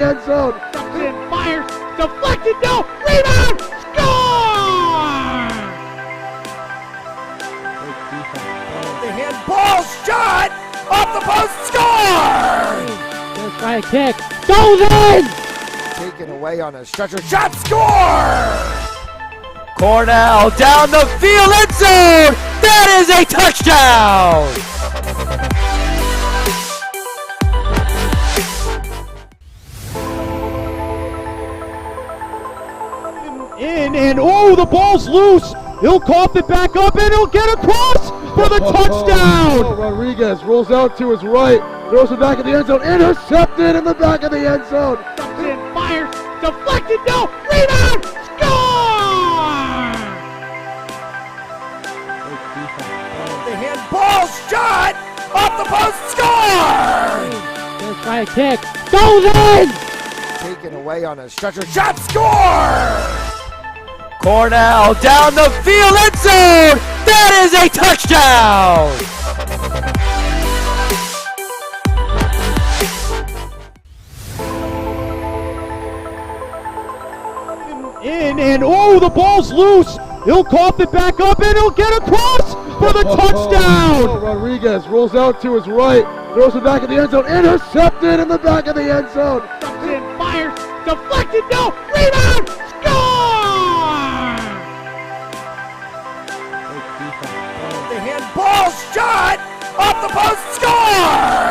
end zone. In, fires, deflected, no, rebound, score! The handball shot off the post, score! Gonna try a kick, goes in! Taken away on a stretcher, shot, score! Cornell down the field, end zone! That is a touchdown! In, and oh, the ball's loose. He'll cough it back up and he'll get across for the touchdown. Rodriguez rolls out to his right, throws it back in the end zone, intercepted in the back of the end zone. In, fires, deflected, no, rebound, score! The handball shot off the post, score! Gonna try a kick, goes in! Taken away on a stretcher, shot, score! Cornell down the field, end zone! That is a touchdown! In, and oh, the ball's loose. He'll cough it back up and he'll get across for the touchdown. Rodriguez rolls out to his right, throws it back in the end zone, intercepted in the back of the end zone. In, fires, deflected, no, rebound, score! The handball shot off the post, score!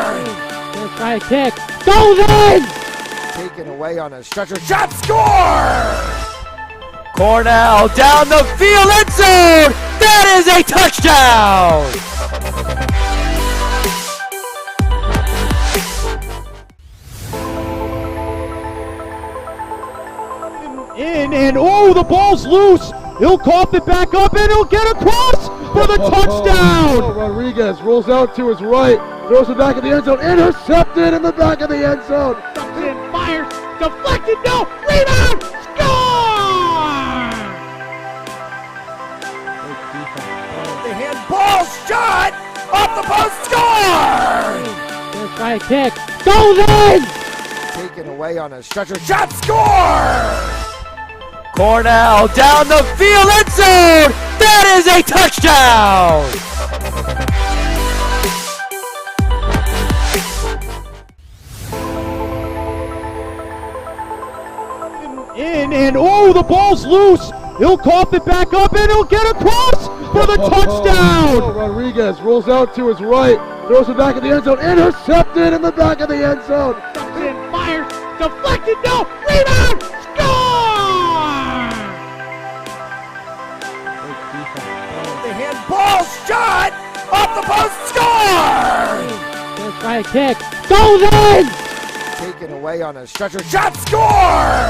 Gonna try a kick, goes in! Taken away on a stretcher, shot, score! Cornell down the field, end zone! That is a touchdown! In, and oh, the ball's loose. He'll cough it back up and he'll get across for the touchdown. Rodriguez rolls out to his right, throws it back in the end zone, intercepted in the back of the end zone. In, fires, deflected, no, rebound, score! The handball shot off the post, score! Gonna try a kick, goes in! Taken away on a stretcher, shot, score! Cornell down the field, end zone! That is a touchdown! In, and oh, the ball's loose. He'll cough it back up and he'll get across for the touchdown. Rodriguez rolls out to his right, throws it back in the end zone, intercepted in the back of the end zone. In, fires, deflected, no, rebound, score! The handball shot off the post, score! Gonna try a kick, goes in! Taken away on a stretcher, shot, score!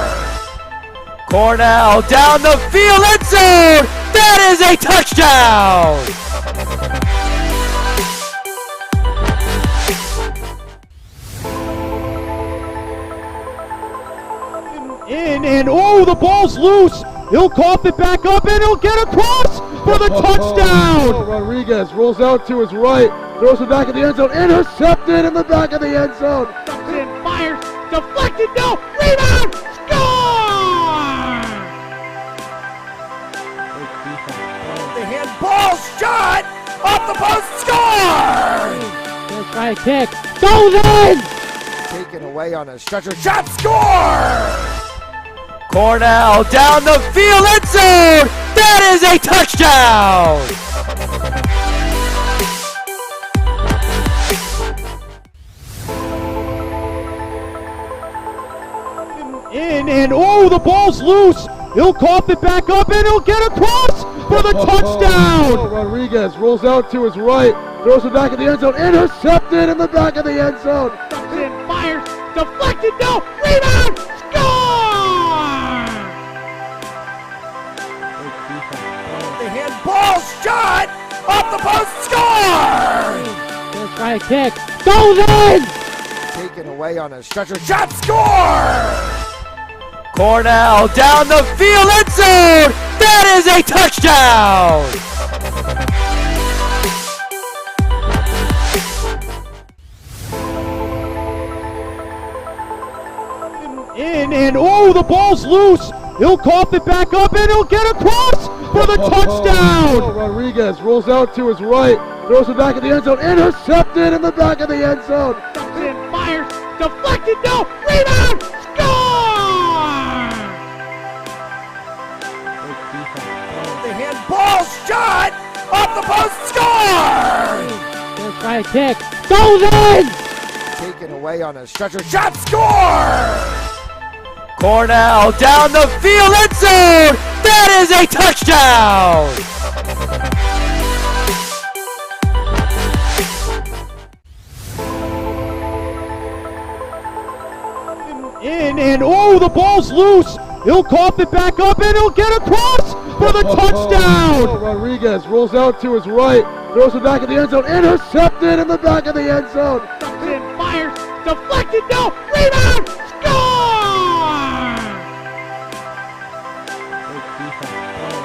Cornell down the field, end zone! That is a touchdown! In, and oh, the ball's loose. He'll cough it back up and he'll get across for the touchdown. Rodriguez rolls out to his right, throws it back in the end zone, intercepted in the back of the end zone. In, fires, deflected, no, rebound, score! The handball shot off the post, score! Gonna try a kick, goes in! Taken away on a stretcher, shot, score! Cornell down the field, end zone! That is a touchdown! In, and oh, the ball's loose. He'll cough it back up and he'll get across for the touchdown. Rodriguez rolls out to his right, throws it back in the end zone, intercepted in the back of the end zone. In, fires, deflected, no, rebound, score! The handball shot off the post, score! Gonna try a kick, goes in! Taken away on a stretcher, shot, score! Cornell down the field, end zone! That is a touchdown! In, and oh, the ball's loose. He'll cough it back up, and he'll get across for the touchdown. Rodriguez rolls out to his right, throws it back in the end zone, intercepted in the back of the end zone. And fires, deflected, no, rebound, score! The handball shot off the post, score! Gonna try a kick, goes in! Taken away on a stretcher, shot, score! Cornell down the field, end zone! That is a touchdown! In, and oh, the ball's loose. He'll cough it back up, and he'll get across for the touchdown. Rodriguez rolls out to his right, throws it back in the end zone, intercepted in the back of the end zone. And fires, deflected, no, rebound, score!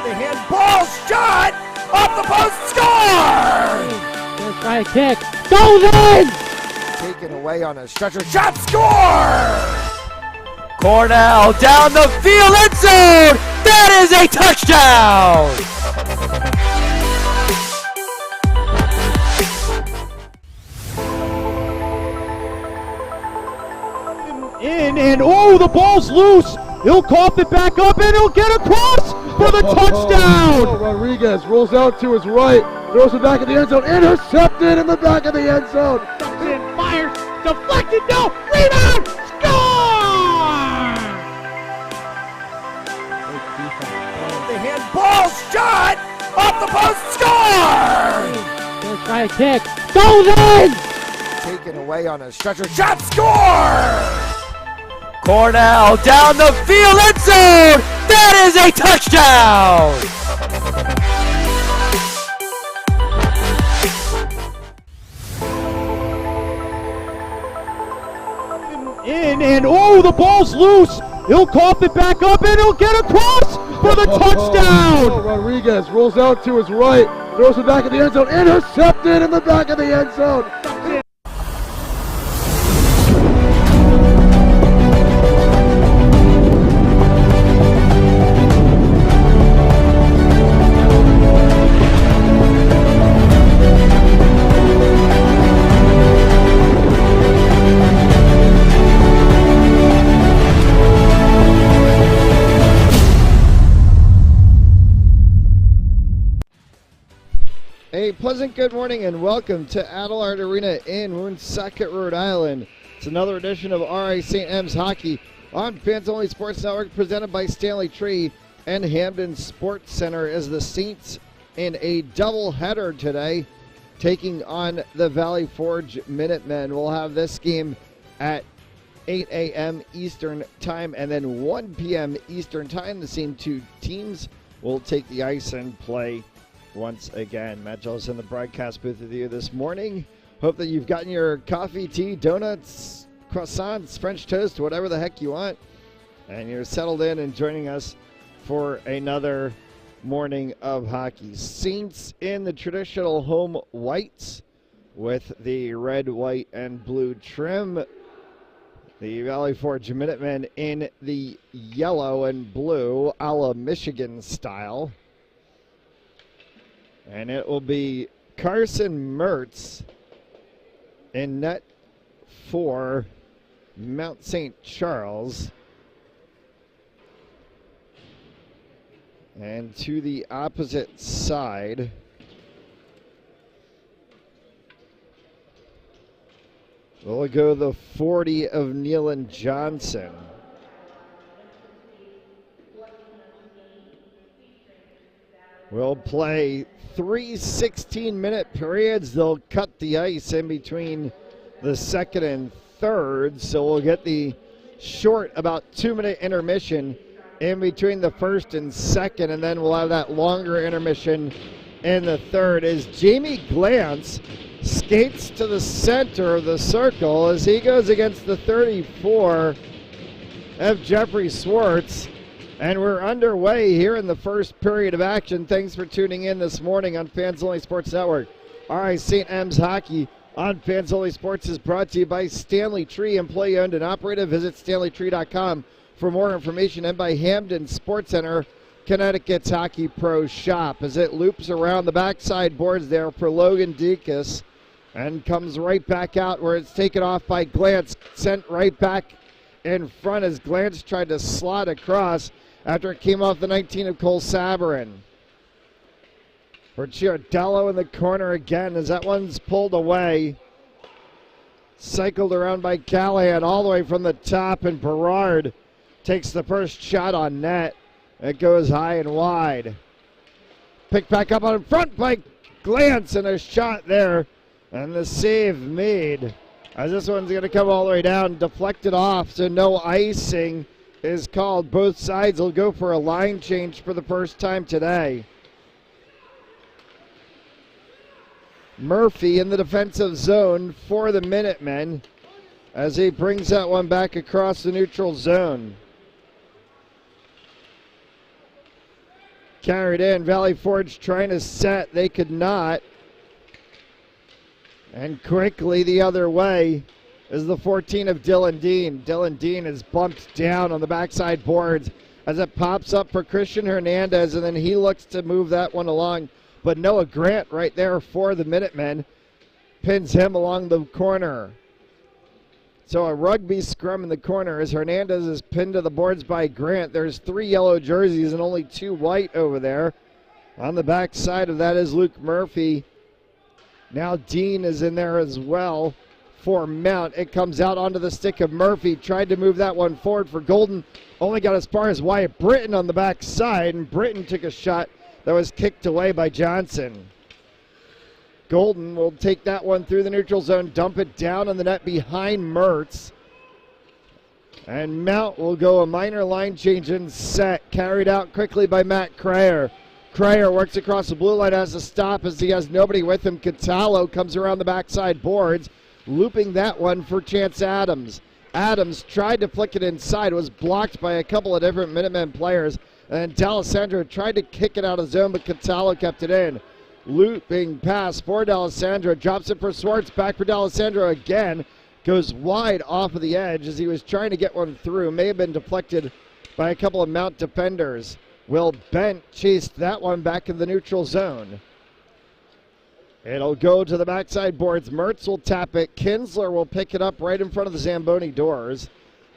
The handball shot off the post, score! Gonna try a kick, goes in! Taken away on a stretcher, shot, score! Cornell down the field, end zone! That is a touchdown! In, and oh, the ball's loose. He'll cough it back up, and he'll get across for the touchdown. Rodriguez rolls out to his right, throws it back in the end zone, intercepted in the back of the end zone. And fires, deflected, no, rebound, score! The handball shot off the post, score! Gonna try a kick, goes in! Taken away on a stretcher, shot, score! Cornell down the field, end zone! That is a touchdown! In, and oh, the ball's loose. He'll cough it back up, and he'll get across for the touchdown. Rodriguez rolls out to his right, throws it back in the end zone, intercepted in the back of the end zone. A pleasant good morning and welcome to Adelard Arena in Woonsocket, Rhode Island. It's another edition of RI St. M's Hockey on Fans Only Sports Network, presented by Stanley Tree and Hamden Sports Center, as the Saints in a doubleheader today taking on the Valley Forge Minutemen. We'll have this game at 8 a.m. Eastern Time and then 1 p.m. Eastern Time. The same two teams will take the ice and play once again. Matt Jones in the broadcast booth with you this morning. Hope that you've gotten your coffee, tea, donuts, croissants, French toast, whatever the heck you want, and you're settled in and joining us for another morning of hockey. Saints in the traditional home whites with the red, white, and blue trim. The Valley Forge Minutemen in the yellow and blue, a la Michigan style. And it will be Carson Mertz in net for Mount St. Charles. And to the opposite side, we'll go the 40 of Nealon Johnson. We'll play 3 16-minute periods. They'll cut the ice in between the second and third, so we'll get the short, about 2-minute intermission in between the first and second, and then we'll have that longer intermission in the third as Jamie Glantz skates to the center of the circle as he goes against the 34 of Jeffrey Swartz. And we're underway here in the first period of action. Thanks for tuning in this morning on Fans Only Sports Network. All right, St. M's Hockey on Fans Only Sports is brought to you by Stanley Tree, employee owned and operated. Visit StanleyTree.com for more information, and by Hamden Sports Center, Connecticut's Hockey Pro Shop, as it loops around the backside boards there for Logan Dekas and comes right back out where it's taken off by Glantz, sent right back in front as Glantz tried to slot across after it came off the 19 of Cole Sabarin. For Chiardello in the corner again as that one's pulled away. Cycled around by Callahan all the way from the top, and Berard takes the first shot on net. It goes high and wide. Picked back up on front by Glantz, and a shot there. And the save made as this one's going to come all the way down, deflected off, so no icing is called. Both sides will go for a line change for the first time today. Murphy in the defensive zone for the Minutemen as he brings that one back across the neutral zone. Carried in, Valley Forge trying to set, they could not. And quickly the other way is the 14 of Dylan Dean. Dylan Dean is bumped down on the backside boards as it pops up for Christian Hernandez, and then he looks to move that one along. But Noah Grant right there for the Minutemen pins him along the corner. So a rugby scrum in the corner as Hernandez is pinned to the boards by Grant. There's 3 yellow jerseys and only 2 white over there. On the backside of that is Luke Murphy. Now Dean is in there as well for Mount. It comes out onto the stick of Murphy. Tried to move that one forward for Golden. Only got as far as Wyatt Britton on the backside, and Britton took a shot that was kicked away by Johnson. Golden will take that one through the neutral zone, dump it down on the net behind Mertz. And Mount will go a minor line change and set, carried out quickly by Matt Crayer. Crayer works across the blue line, has to stop as he has nobody with him. Catallo comes around the backside boards, looping that one for Chance Adams. Adams tried to flick it inside, was blocked by a couple of different Minutemen players, and D'Alessandro tried to kick it out of zone, but Catallo kept it in. Looping pass for D'Alessandro, drops it for Swartz, back for D'Alessandro again, goes wide off of the edge as he was trying to get one through, may have been deflected by a couple of Mount defenders. Will Bent chased that one back in the neutral zone. It'll go to the backside boards. Mertz will tap it. Kinsler will pick it up right in front of the Zamboni doors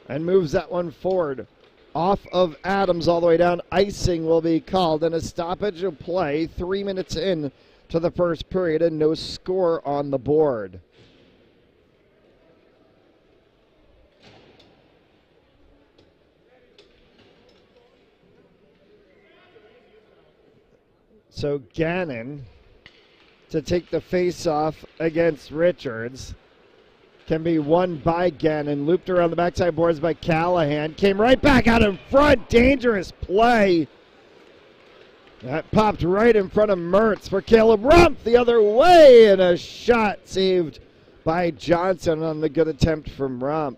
and moves that one forward. Off of Adams all the way down. Icing will be called and a stoppage of play 3 minutes in to the first period and no score on the board. So Gannon to take the face-off against Richards. Can be won by Gannon. Looped around the backside boards by Callahan. Came right back out in front. Dangerous play. That popped right in front of Mertz for Caleb Rumpf the other way. And a shot saved by Johnson on the good attempt from Rumpf.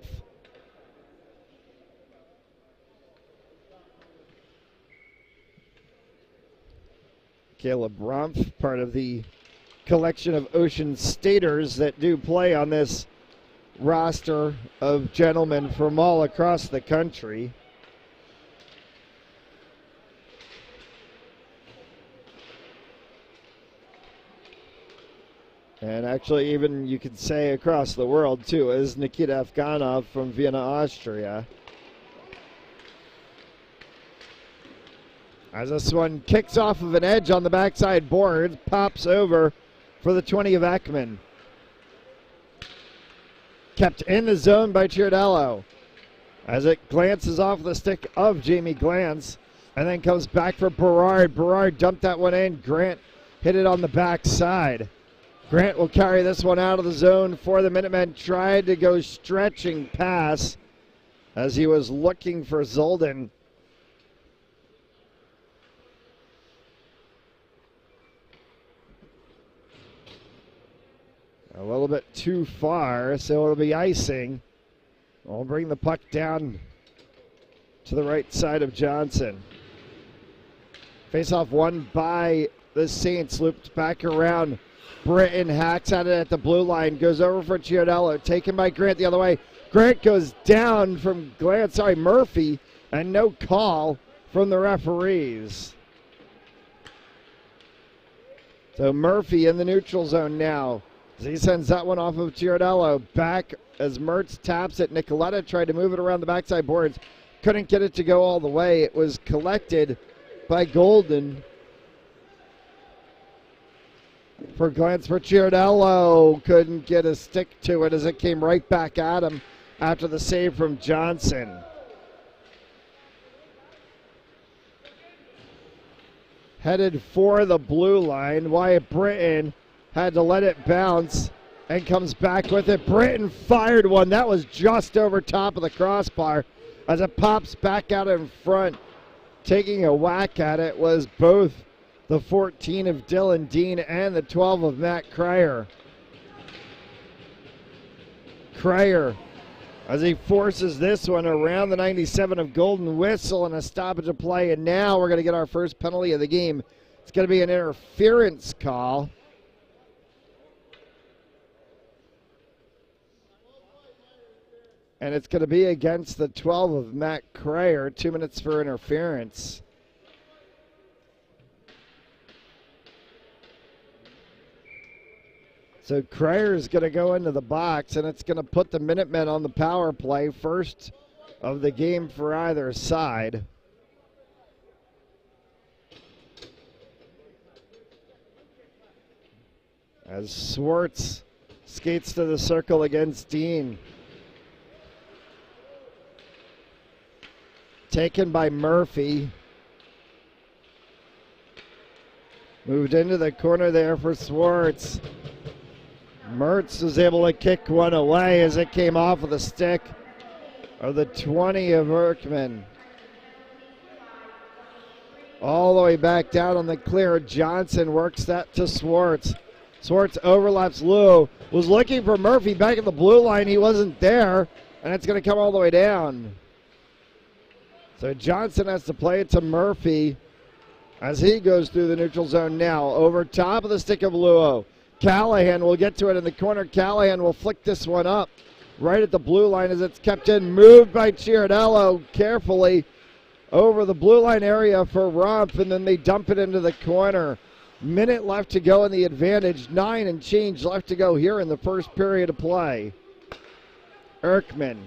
Caleb Rumpf, part of the collection of Ocean Staters that do play on this roster of gentlemen from all across the country. And actually even you could say across the world too, as Nikita Afganov from Vienna, Austria. As this one kicks off of an edge on the backside board, pops over for the 20 of Ekman. Kept in the zone by Chiardello. As it glances off the stick of Jamie Glantz, and then comes back for Berard. Berard dumped that one in. Grant hit it on the backside. Grant will carry this one out of the zone for the Minutemen. Tried to go stretching pass as he was looking for Zolden. A little bit too far, so it'll be icing. We'll bring the puck down to the right side of Johnson. Face-off won by the Saints, looped back around Britton hacks at it at the blue line, goes over for Giardello, taken by Grant the other way. Grant goes down from Murphy, and no call from the referees. So Murphy in the neutral zone now. As he sends that one off of Giardello. Back as Mertz taps it. Nicoletta tried to move it around the backside boards. Couldn't get it to go all the way. It was collected by Golden. For glance for Giardello. Couldn't get a stick to it as it came right back at him after the save from Johnson. Headed for the blue line. Wyatt Britton had to let it bounce and comes back with it. Britton fired one. That was just over top of the crossbar as it pops back out in front. Taking a whack at it was both the 14 of Dylan Dean and the 12 of Matt Cryer. Cryer, as he forces this one around the 97 of Golden, whistle and a stoppage of play, and now we're going to get our first penalty of the game. It's going to be an interference call. And it's going to be against the 12 of Matt Cryer. 2 minutes for interference. So Cryer is going to go into the box, and it's going to put the Minutemen on the power play. First of the game for either side. As Swartz skates to the circle against Dean. Taken by Murphy. Moved into the corner there for Swartz. Mertz was able to kick one away as it came off of the stick of the 20 of Erkman. All the way back down on the clear. Johnson works that to Swartz. Swartz overlaps Lou. Was looking for Murphy back at the blue line. He wasn't there, and it's going to come all the way down. So Johnson has to play it to Murphy as he goes through the neutral zone now. Over top of the stick of Luo. Callahan will get to it in the corner. Callahan will flick this one up right at the blue line as it's kept in. Moved by Giardello carefully over the blue line area for Rumpf, and then they dump it into the corner. Minute left to go in the advantage. 9 and change left to go here in the first period of play. Erkman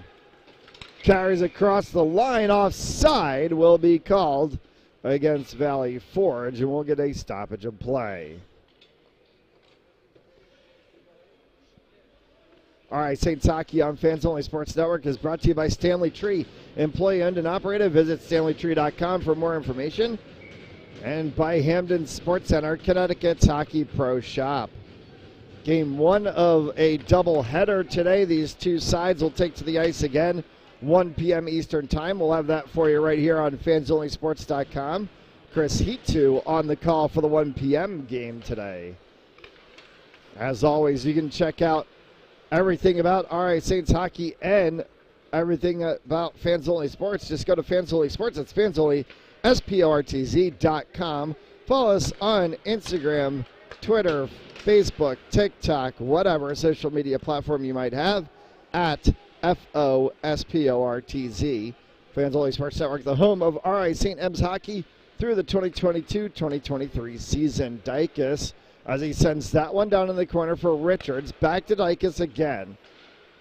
carries across the line. Offside will be called against Valley Forge, and we'll get a stoppage of play. All right, Saints Hockey on Fans Only Sports Network is brought to you by Stanley Tree. Employee owned and operated. Visit StanleyTree.com for more information. And by Hamden Sports Center, Connecticut's Hockey Pro Shop. Game 1 of a doubleheader today. These two sides will take to the ice again. 1 p.m. Eastern Time. We'll have that for you right here on fansonlysports.com. Chris Heatu on the call for the 1 p.m. game today. As always, you can check out everything about RI Saints hockey and everything about Fans Only Sports. Just go to Fans Only Sports. It's fansonly.com. Follow us on Instagram, Twitter, Facebook, TikTok, whatever social media platform you might have at FOSPORTZ. Fans Only Sports Network, the home of RI St. M's hockey through the 2022-2023 season. Dykes, as he sends that one down in the corner for Richards. Back to Dykes again.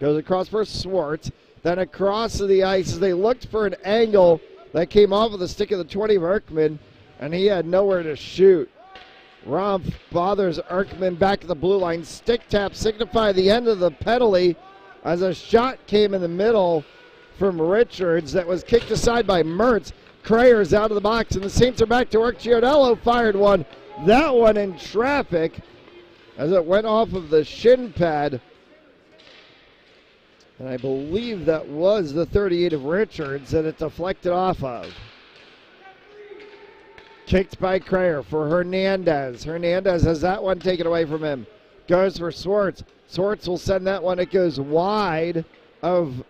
Goes across for Swartz. Then across to the ice as they looked for an angle that came off of the stick of the 20 of Erkman, and he had nowhere to shoot. Rumpf bothers Erkman back at the blue line. Stick tap signify the end of the penalty as a shot came in the middle from Richards that was kicked aside by Mertz. Crayer's out of the box, and the Saints are back to work. Giardello fired one. That one in traffic as it went off of the shin pad. And I believe that was the 38 of Richards that it deflected off of. Kicked by Crayer for Hernandez. Hernandez has that one taken away from him. Goes for Swartz. Swartz will send that one. It goes wide of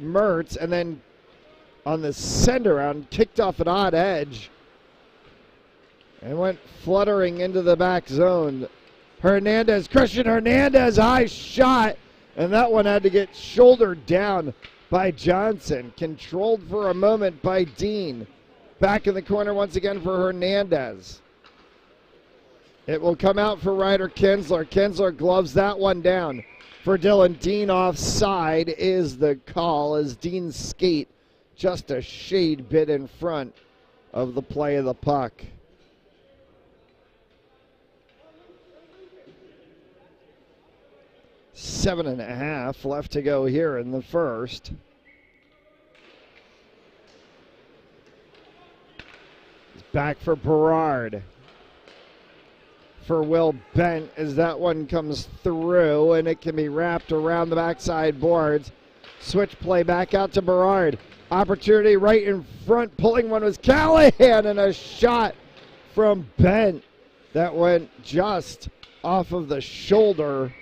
Mertz, and then on the send around, kicked off an odd edge and went fluttering into the back zone. Hernandez, Christian Hernandez, high shot. And that one had to get shouldered down by Johnson. Controlled for a moment by Dean. Back in the corner once again for Hernandez. It will come out for Ryder Kinsler. Kinsler gloves that one down for Dylan. Dean offside is the call as Dean's skate just a shade bit in front of the play of the puck. Seven and a half left to go here in the first. It's back for Berard. For Will Bent as that one comes through, and it can be wrapped around the backside boards. Switch play back out to Berard. Opportunity right in front. Pulling one was Callahan, and a shot from Bent that went just off of the shoulder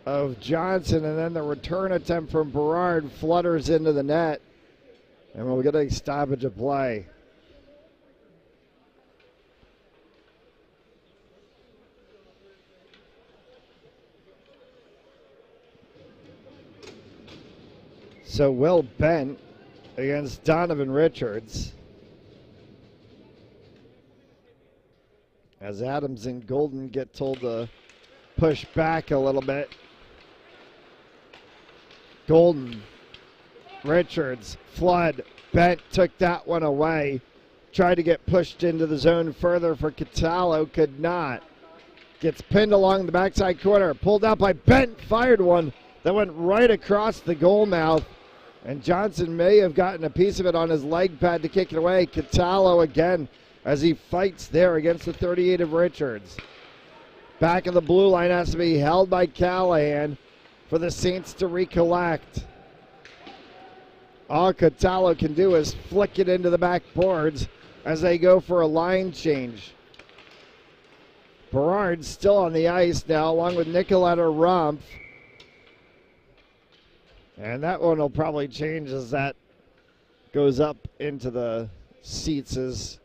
of Johnson, and then the return attempt from Berard flutters into the net, and we'll get a stoppage of play. So Will Bent against Donovan Richards. As Adams and Golden get told to push back a little bit. Golden, Richards, Flood, Bent took that one away. Tried to get pushed into the zone further for Cataldo, could not. Gets pinned along the backside corner, pulled out by Bent, fired one that went right across the goal mouth. And Johnson may have gotten a piece of it on his leg pad to kick it away. Cataldo again as he fights there against the 38 of Richards. Back of the blue line has to be held by Callahan for the Saints to recollect. All Cataldo can do is flick it into the back boards as they go for a line change. Berard still on the ice now along with Nicoletta Rumpf. And that one will probably change as that goes up into the seats as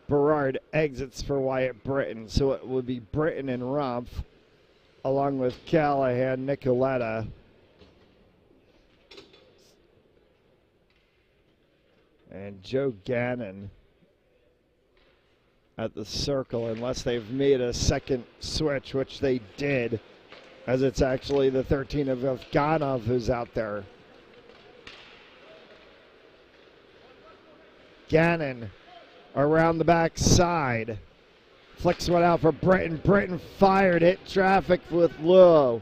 Berard exits for Wyatt Britton. So it would be Britton and Rumpf along with Callahan, Nicoletta. And Joe Gannon at the circle, unless they've made a second switch, which they did, as it's actually the 13 of Afganov who's out there. Gannon around the back side. Flicks one out for Britton. Britton fired, hit traffic with Luo.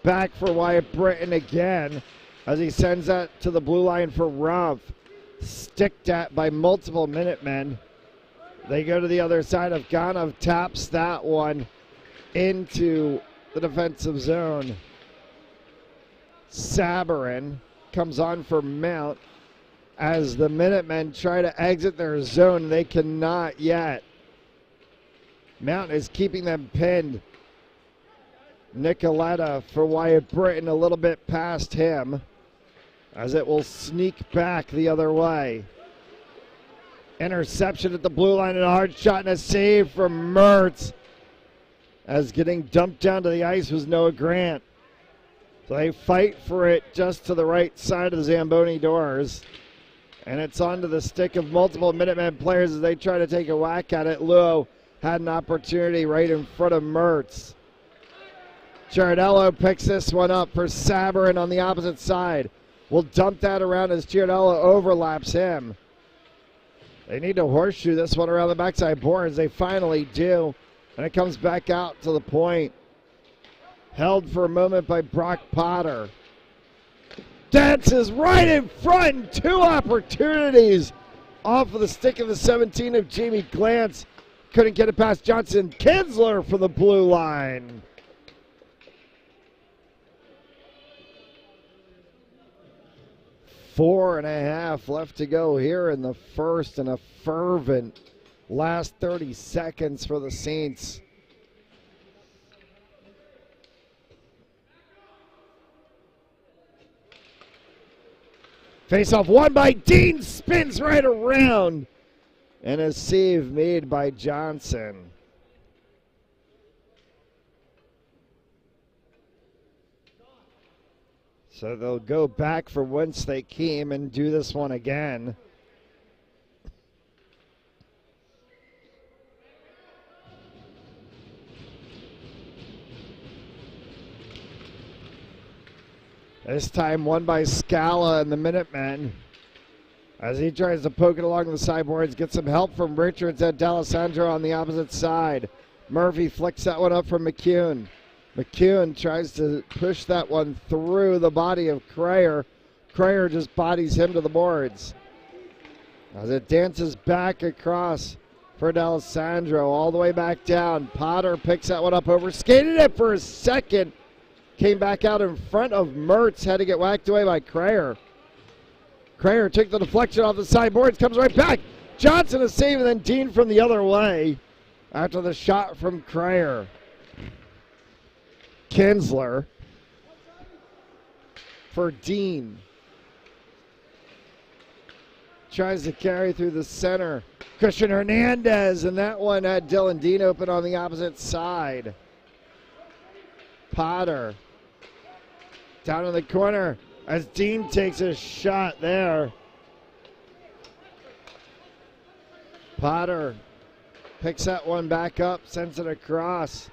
Back for Wyatt Britton again as he sends that to the blue line for Rumpf. Sticked at by multiple Minutemen. They go to the other side. Afganov taps that one into the defensive zone. Sabarin comes on for Mount as the Minutemen try to exit their zone. They cannot yet. Mount is keeping them pinned. Nicoletta for Wyatt Britton a little bit past him as it will sneak back the other way. Interception at the blue line and a hard shot and a save from Mertz as getting dumped down to the ice was Noah Grant. So they fight for it just to the right side of the Zamboni doors. And it's onto the stick of multiple Minutemen players as they try to take a whack at it. Luo had an opportunity right in front of Mertz. Giardello picks this one up for Sabarin on the opposite side. Will dump that around as Giardello overlaps him. They need to horseshoe this one around the backside boards. They finally do. And it comes back out to the point. Held for a moment by Brock Potter. Dances right in front. Two opportunities off of the stick of the 17 of Jamie Glantz. Couldn't get it past Johnson. Kinsler for the blue line. Four and a half left to go here in the first, and a fervent last 30 seconds for the Saints. Face-off won by Dean, spins right around, and a save made by Johnson. So they'll go back from whence they came and do this one again. This time won by Scala and the Minutemen. As he tries to poke it along the sideboards, gets some help from Richards and D'Alessandro on the opposite side. Murphy flicks that one up from McCune. McCune tries to push that one through the body of Crayer. Crayer just bodies him to the boards. As it dances back across for D'Alessandro, all the way back down. Potter picks that one up, overskated it for a second. Came back out in front of Mertz, had to get whacked away by Crayer. Crayer took the deflection off the sideboards, comes right back. Johnson is saving, and then Dean from the other way after the shot from Crayer. Kinsler for Dean. Tries to carry through the center. Christian Hernandez, and that one had Dylan Dean open on the opposite side. Potter down in the corner as Dean takes a shot there. Potter picks that one back up, sends it across.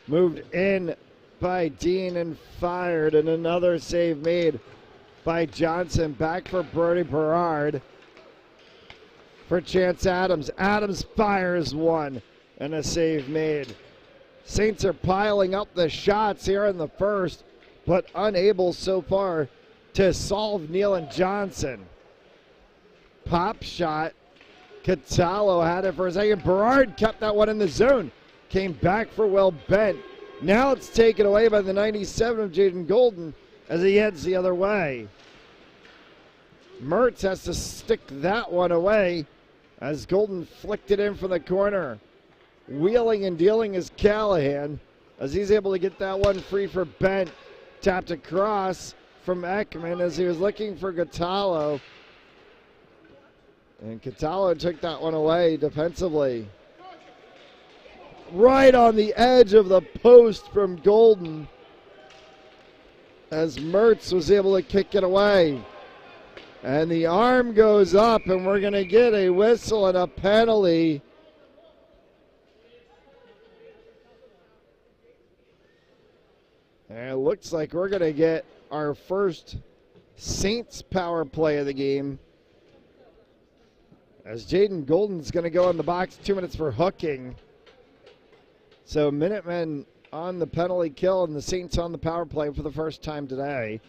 Moved in by Dean and fired, and another save made by Johnson. Back for Brody Berard for Chance Adams. Adams fires one, and a save made. Saints are piling up the shots here in the first, but unable so far to solve Neal and Johnson. Pop shot. Catallo had it for a second. Berard kept that one in the zone. Came back for Will Bent. Now it's taken away by the 97 of Jaden Golden as he heads the other way. Mertz has to stick that one away as Golden flicked it in from the corner. Wheeling and dealing is Callahan as he's able to get that one free for Bent. Tapped across from Ekman as he was looking for Catallo. And Catallo took that one away defensively. Right on the edge of the post from Golden as Mertz was able to kick it away. And the arm goes up, and we're going to get a whistle and a penalty. And it looks like we're going to get our first Saints power play of the game. As Jaden Golden's going to go in the box, 2 minutes for hooking. So Minutemen on the penalty kill and the Saints on the power play for the first time today.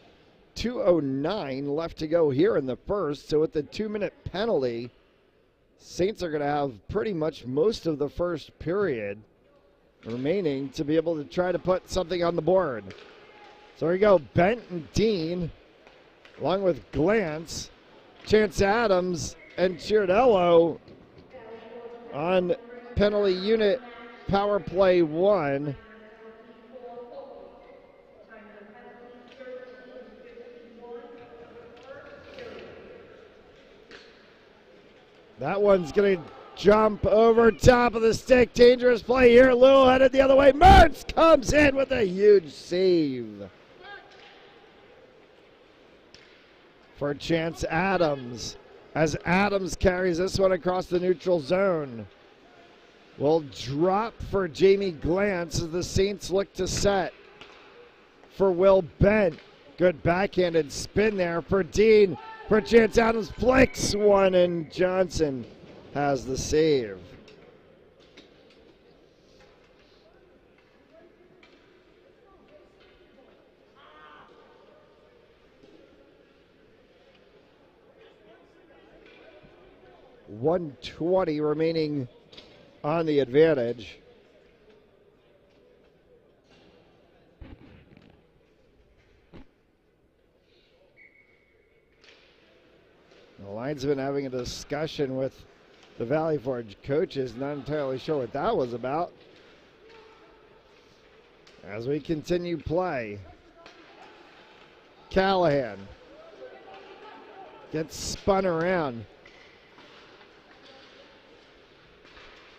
2:09 left to go here in the first. So with the 2-minute penalty, Saints are going to have pretty much most of the first period remaining to be able to try to put something on the board. So here we go, Bent and Dean, along with Glantz, Chance Adams, and Chiardello on penalty unit power play 1. That one's going to jump over top of the stick. Dangerous play here. Lou headed the other way. Mertz comes in with a huge save for Chance Adams as Adams carries this one across the neutral zone. Will drop for Jamie Glantz as the Saints look to set for Will Bent. Good backhanded spin there for Dean. For Chance Adams, flicks one, and Johnson has the save. .120 remaining on the advantage. The linesman having a discussion with the Valley Forge coaches, not entirely sure what that was about. As we continue play, Callahan gets spun around.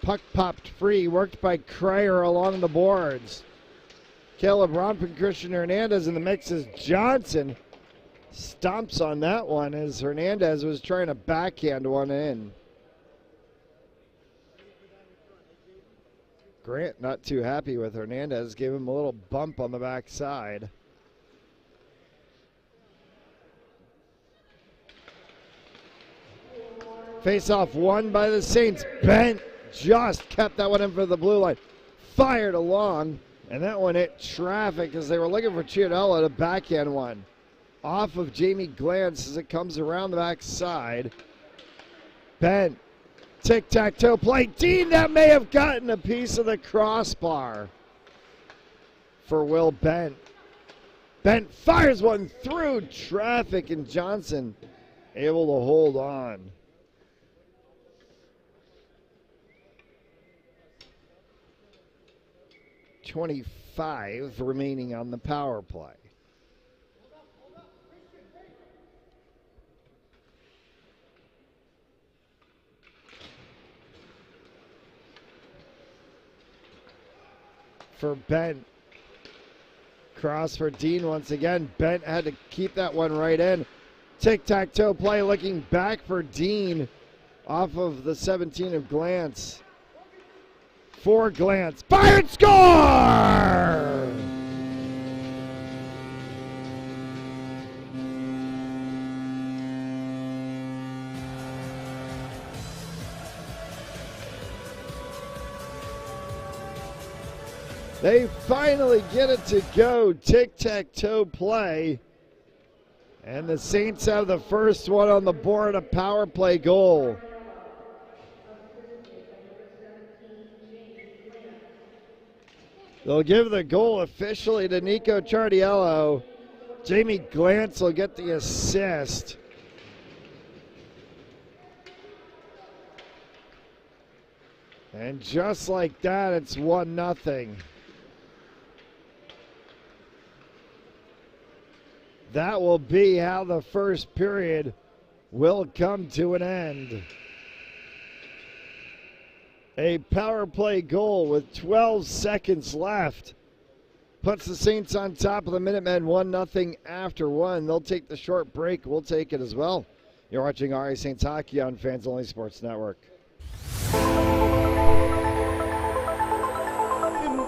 Puck popped free, worked by Crayer along the boards. Caleb Romp and Christian Hernandez in the mix as Johnson stomps on that one as Hernandez was trying to backhand one in. Grant not too happy with Hernandez, gave him a little bump on the backside. Face-off won by the Saints. Bent just kept that one in for the blue line. Fired along, and that one hit traffic as they were looking for Chiodella to backhand one. Off of Jamie Glantz as it comes around the backside. Bent, tic-tac-toe play. Dean, that may have gotten a piece of the crossbar for Will Bent. Bent fires one through traffic, and Johnson able to hold on. .25 remaining on the power play. For Bent. Cross for Dean once again. Bent had to keep that one right in. Tic-tac-toe play looking back for Dean off of the 17 of Glantz. For Glantz. Fire and score! They finally get it to go. Tic-tac-toe play. And the Saints have the first one on the board, a power play goal. They'll give the goal officially to Nico Ciardiello. Jamie Glantz will get the assist. And just like that, it's 1-0. That will be how the first period will come to an end. A power play goal with 12 seconds left puts the Saints on top of the Minutemen 1-0 after one. They'll take the short break. We'll take it as well. You're watching RA Saints Hockey on Fans Only Sports Network.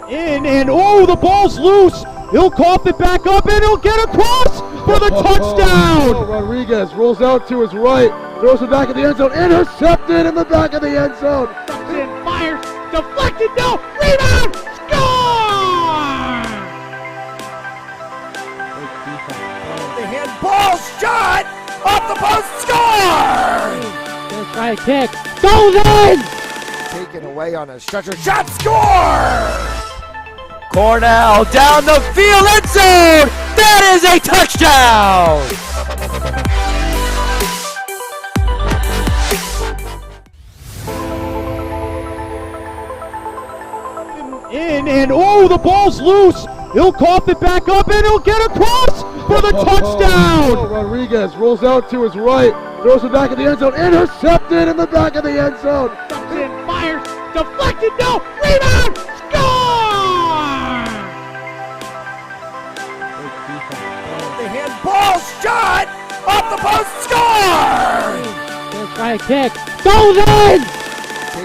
And oh, the ball's loose. He'll cough it back up, and he'll get across for the touchdown. Oh, Rodriguez rolls out to his right, throws it back in the end zone, intercepted in the back of the end zone. And fires, deflected, no, rebound, score! The handball shot off the post, score! Gonna try a kick, goes in! Taken away on a stretcher shot, score! Cornell down the field, end zone! That is a touchdown! And oh, the ball's loose. He'll cough it back up, and he'll get across for the touchdown. Oh, Rodriguez rolls out to his right, throws it back in the end zone, intercepted in the back of the end zone. And fires, deflected, no, rebound, score! The handball shot off the post, score! Gonna try a kick, goes in!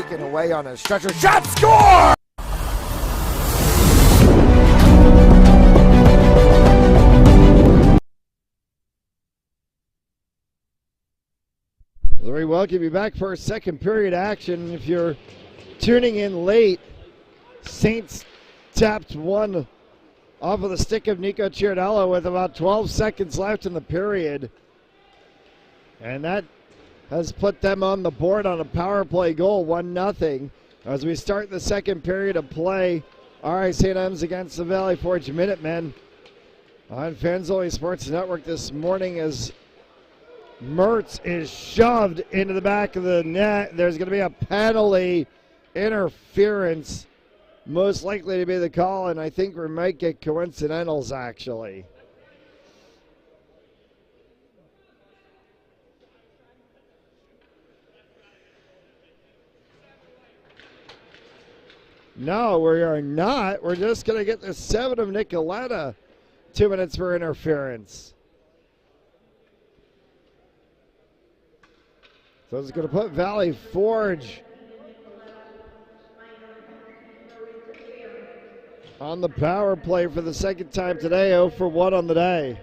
Taken away on a stretcher shot, score! We welcome you back for our second period action. If you're tuning in late, Saints tapped one off of the stick of Nico Ciardiello with about 12 seconds left in the period. And that has put them on the board on a power play goal, 1-0. As we start the second period of play, RI St. M's against the Valley Forge Minutemen on Fans Only Sports Network this morning as Mertz is shoved into the back of the net. There's going to be a penalty, interference, most likely to be the call, and I think we might get coincidentals actually. No, we are not. We're just going to get the 7 of Nicoletta. 2 minutes for interference. So it's going to put Valley Forge on the power play for the second time today. 0 for 1 on the day.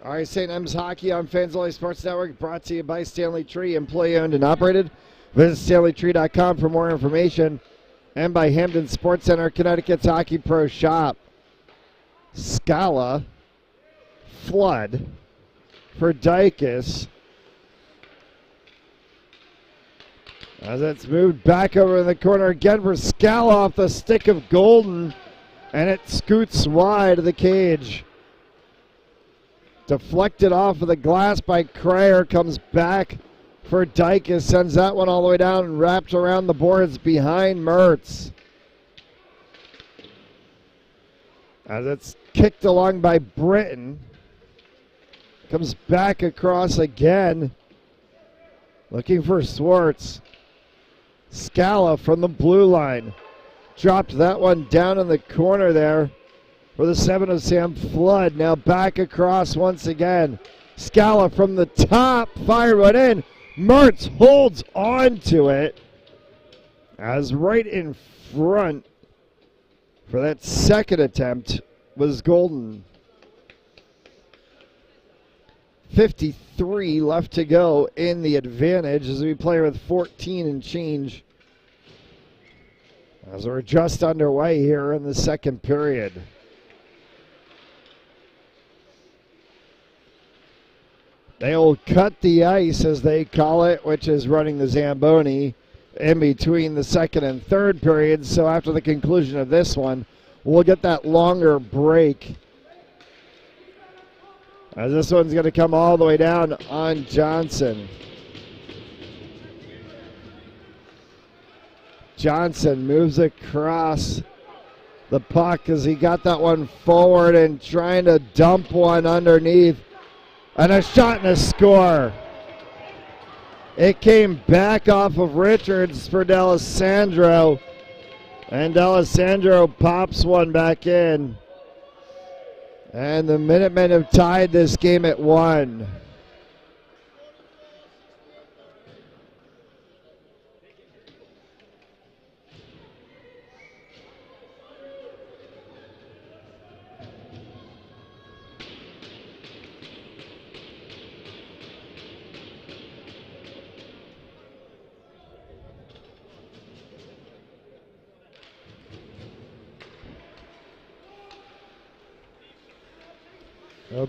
All right, St. M's Hockey on Fans Only Sports Network, brought to you by Stanley Tree, employee owned and operated. Visit StanleyTree.com for more information. And by Hamden Sports Center, Connecticut's Hockey Pro Shop. Scala, Flood for Dykes. As it's moved back over in the corner again for Scala off the stick of Golden. And it scoots wide of the cage. Deflected off of the glass by Crayer, comes back for Dykes, sends that one all the way down and wraps around the boards behind Mertz. As it's kicked along by Britton. Comes back across again. Looking for Swartz. Scala from the blue line. Dropped that one down in the corner there. For the 7 of Sam Flood. Now back across once again. Scala from the top. Fired one in. Mertz holds on to it. As right in front for that second attempt was Golden. 53 left to go in the advantage as we play with 14 and change. As we're just underway here in the second period. They'll cut the ice, as they call it, which is running the Zamboni in between the second and third periods. So after the conclusion of this one, we'll get that longer break. As this one's going to come all the way down on Johnson. Johnson moves across the puck as he got that one forward and trying to dump one underneath. And a shot and a score. It came back off of Richards for D'Alessandro. And D'Alessandro pops one back in. And the Minutemen have tied this game at 1.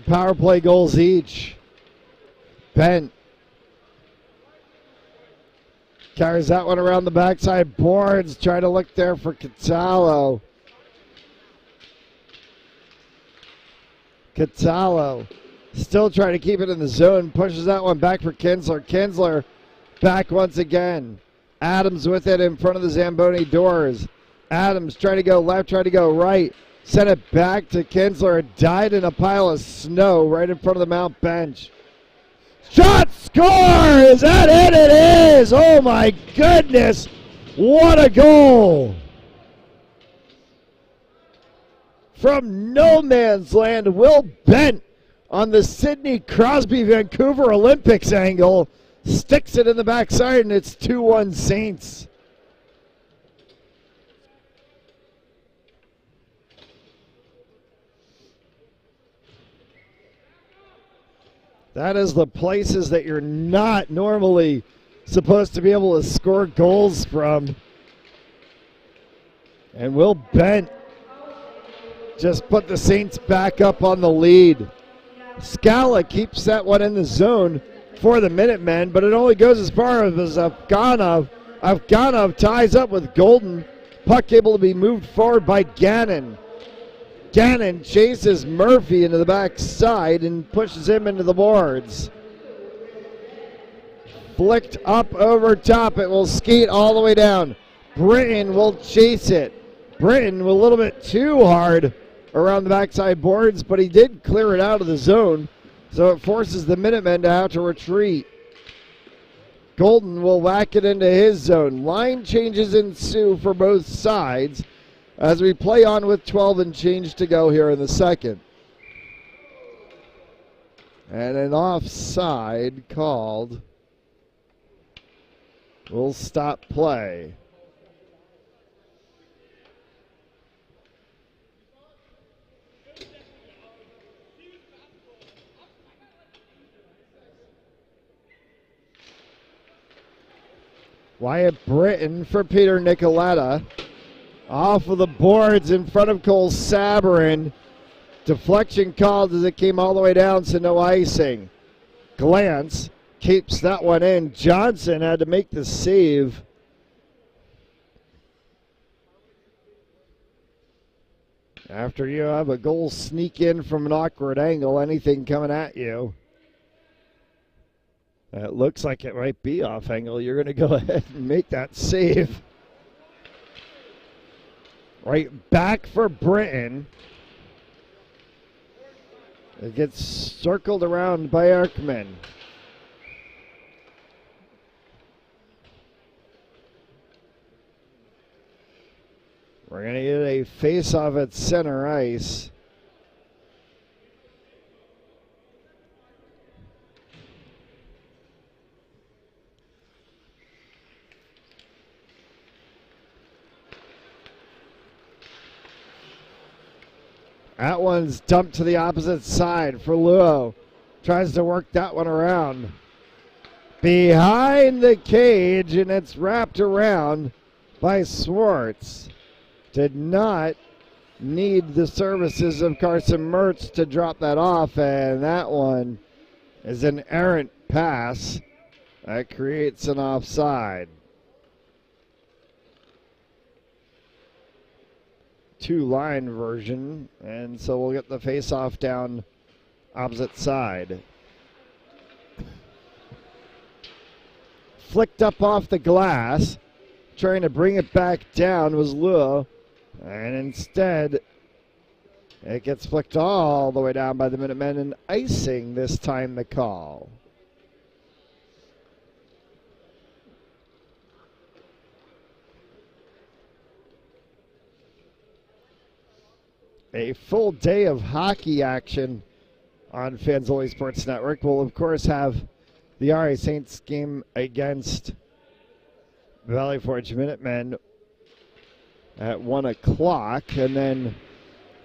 Power play goals each. Bent carries that one around the backside boards, trying to look there for Catallo. Catallo still trying to keep it in the zone, pushes that one back for Kinsler. Kinsler back once again. Adams with it in front of the Zamboni doors. Adams trying to go left, trying to go right. Sent it back to Kinsler. It died in a pile of snow right in front of the Mount bench. Shot, score! Is that it? It is! Oh my goodness! What a goal! From no man's land, Will Bent on the Sidney Crosby Vancouver Olympics angle sticks it in the backside, and it's 2-1 Saints. That is the places that you're not normally supposed to be able to score goals from. And Will Bent just put the Saints back up on the lead. Scala keeps that one in the zone for the Minutemen, but it only goes as far as Afganov. Afganov ties up with Golden. Puck able to be moved forward by Gannon. Gannon chases Murphy into the backside and pushes him into the boards. Flicked up over top. It will skate all the way down. Britton will chase it. Britton a little bit too hard around the backside boards, but he did clear it out of the zone. So it forces the Minutemen to have to retreat. Golden will whack it into his zone. Line changes ensue for both sides as we play on with 12 and change to go here in the second. And an offside called will stop play. Wyatt Britton for Peter Nicoletta. Off of the boards in front of Cole Sabarin. Deflection called as it came all the way down, so no icing. Glance keeps that one in. Johnson had to make the save. After you have a goal sneak in from an awkward angle, anything coming at you. It looks like it might be off angle. You're going to go ahead and make that save. Right back for Britton. It gets circled around by Erkman. We're going to get a face-off at center ice. That one's dumped to the opposite side for Luo. Tries to work that one around. Behind the cage, and it's wrapped around by Swartz. Did not need the services of Carson Mertz to drop that off, and that one is an errant pass that creates an offside. Two-line version, and so we'll get the face-off down opposite side. Flicked up off the glass, trying to bring it back down was Luo, and instead it gets flicked all the way down by the Minutemen, and icing this time the call. A full day of hockey action on Fanzoli Sports Network. We'll, of course, have the RA Saints game against Valley Forge Minutemen at 1 o'clock. And then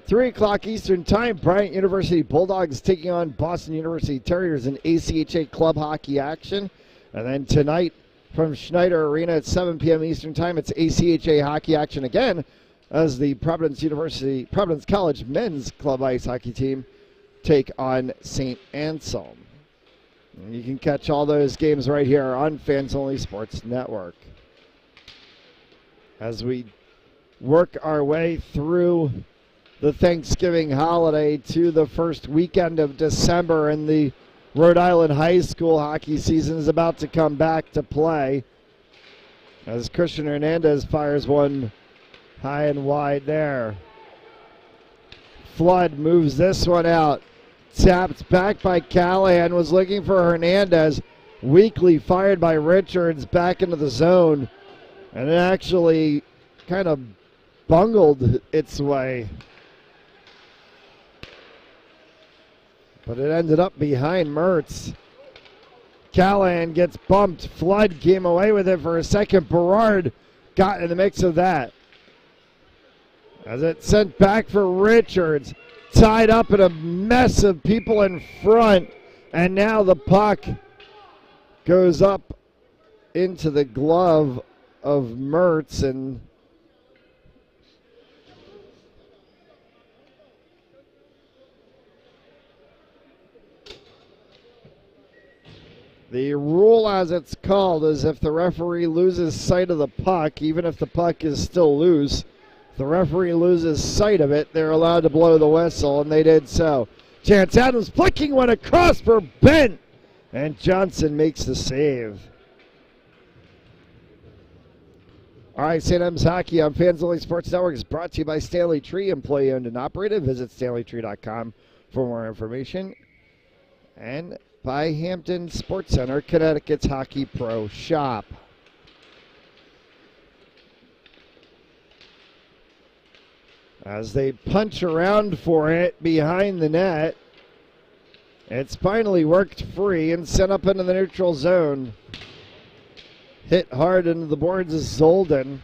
3 o'clock Eastern Time, Bryant University Bulldogs taking on Boston University Terriers in ACHA club hockey action. And then tonight from Schneider Arena at 7 p.m. Eastern Time, it's ACHA hockey action again, as the Providence College men's club ice hockey team take on St. Anselm. And you can catch all those games right here on Fans Only Sports Network. As we work our way through the Thanksgiving holiday to the first weekend of December, and the Rhode Island high school hockey season is about to come back to play, as Christian Hernandez fires one high and wide there. Flood moves this one out. Tapped back by Callahan. Was looking for Hernandez. Weakly fired by Richards back into the zone. And it actually kind of bungled its way. But it ended up behind Mertz. Callahan gets bumped. Flood came away with it for a second. Berard got in the mix of that, as it sent back for Richards, tied up in a mess of people in front, and now the puck goes up into the glove of Mertz, and the rule as it's called is if the referee loses sight of the puck, even if the puck is still loose, the referee loses sight of it, they're allowed to blow the whistle, and they did so. Chance Adams flicking one across for Bent, and Johnson makes the save. All right, St. M's Hockey on Fans Only Sports Network is brought to you by Stanley Tree, employee owned and operated. Visit stanleytree.com for more information. and by Hampton Sports Center, Connecticut's Hockey Pro Shop. As they punch around for it behind the net, it's finally worked free and sent up into the neutral zone. Hit hard into the boards is Zolden.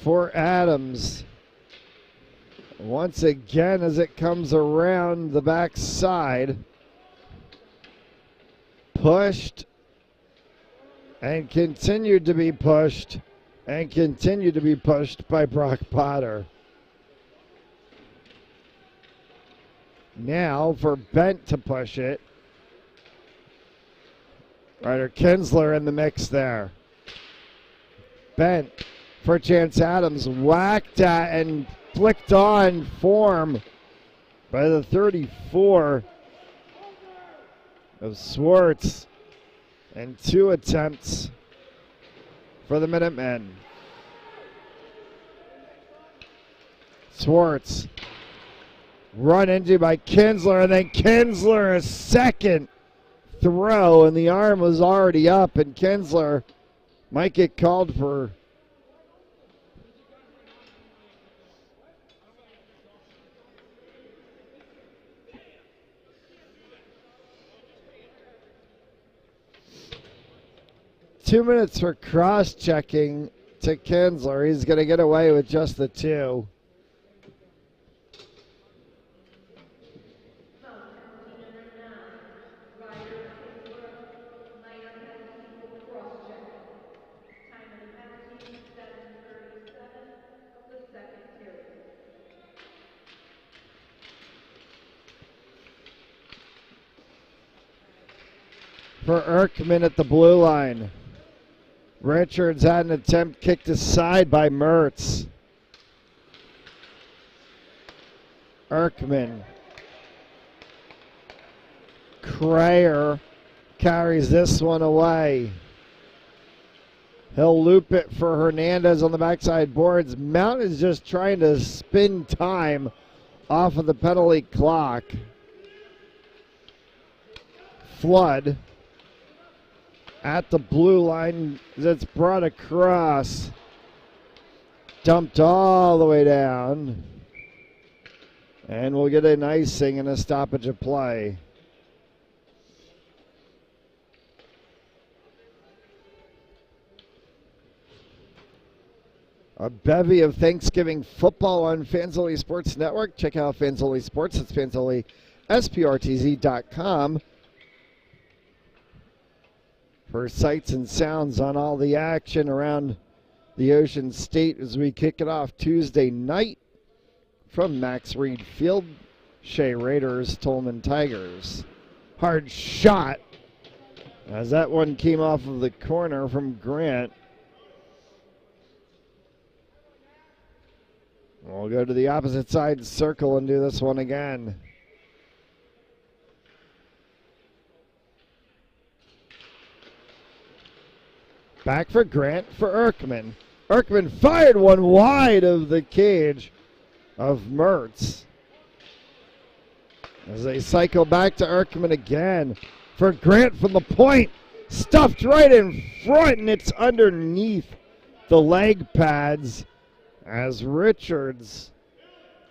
For Adams. Once again, as it comes around the backside, pushed and continued to be pushed and continued to be pushed by Brock Potter. Now for Bent to push it. Ryder Kinsler in the mix there. Bent for Chance Adams, whacked at and flicked on form by the 34 of Swartz, and 2 attempts for the Minutemen. Swartz run into by Kinsler, and then Kinsler a second throw, and the arm was already up, and Kinsler might get called for two minutes for cross-checking to Kinsler. He's going to get away with just the 2. For Erkman at the blue line. Richards had an attempt kicked aside by Mertz. Erkman. Krayer carries this one away. He'll loop it for Hernandez on the backside boards. Mount is just trying to spin time off of the penalty clock. Flood at the blue line that's brought across. Dumped all the way down. And we'll get an icing and a stoppage of play. A bevy of Thanksgiving football on Fans Only Sports Network. Check out Fans Only Sports. It's fansonlysprtz.com for sights and sounds on all the action around the Ocean State as we kick it off Tuesday night from Max Reed Field. Shea Raiders, Tolman Tigers. Hard shot as that one came off of the corner from Grant. We'll go to the opposite side circle and do this one again. Back for Grant for Erkman. Erkman fired one wide of the cage of Mertz. As they cycle back to Erkman again for Grant from the point. Stuffed right in front, and it's underneath the leg pads as Richards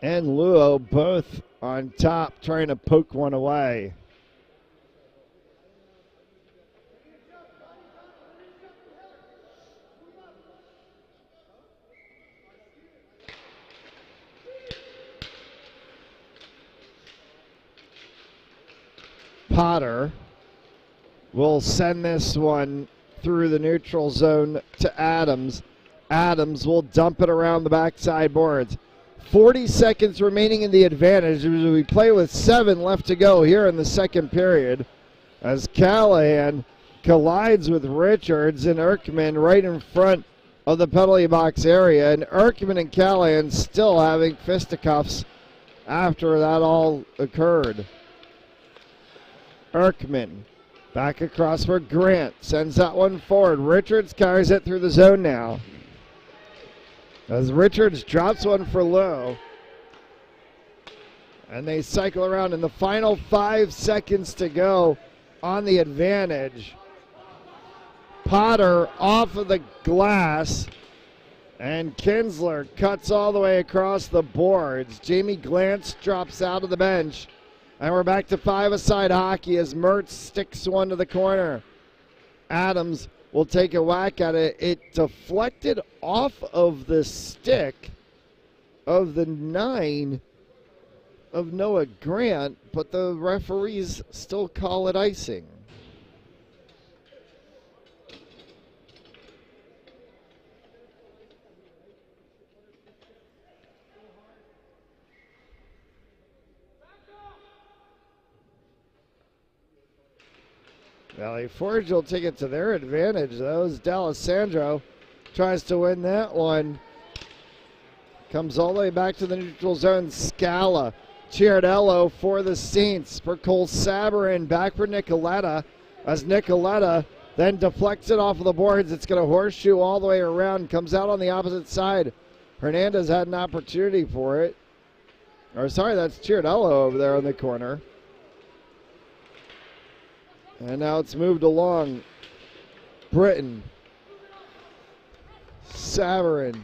and Luo both on top trying to poke one away. Potter will send this one through the neutral zone to Adams. Adams will dump it around the backside boards. 40 seconds remaining in the advantage as we play with 7 left to go here in the second period as Callahan collides with Richards and Erkman right in front of the penalty box area, and Erkman and Callahan still having fisticuffs after that all occurred. Erkman back across for Grant, sends that one forward. Richards carries it through the zone now. As Richards drops one for Lowe. And they cycle around in the final 5 seconds to go on the advantage. Potter off of the glass. And Kinsler cuts all the way across the boards. Jamie Glantz drops out of the bench. And we're back to 5-a-side hockey as Mertz sticks one to the corner. Adams will take a whack at it. It deflected off of the stick of the 9 of Noah Grant, but the referees still call it icing. Valley Forge will take it to their advantage, though, as D'Alessandro tries to win that one. Comes all the way back to the neutral zone. Scala, Ciardello for the Saints, for Cole Sabarin, back for Nicoletta, as Nicoletta then deflects it off of the boards. It's going to horseshoe all the way around, comes out on the opposite side. Hernandez had an opportunity for it. Or sorry, that's Ciardello over there in the corner. And now it's moved along. Britton. Sabarin.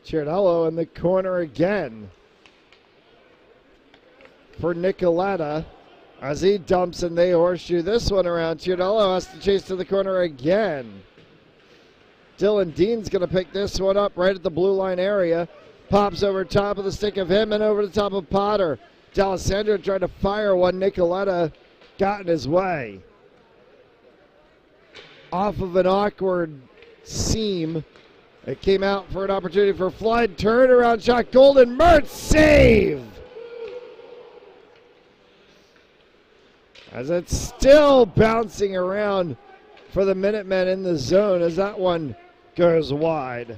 Ciardello in the corner again. For Nicoletta. As he dumps and they horseshoe this one around. Ciardello has to chase to the corner again. Dylan Dean's going to pick this one up right at the blue line area. Pops over top of the stick of him and over the top of Potter. D'Alessandro tried to fire one. Nicoletta got in his way. Off of an awkward seam. It came out for an opportunity for Flood. Turnaround shot. Golden Mertz save. As it's still bouncing around for the Minutemen in the zone as that one goes wide.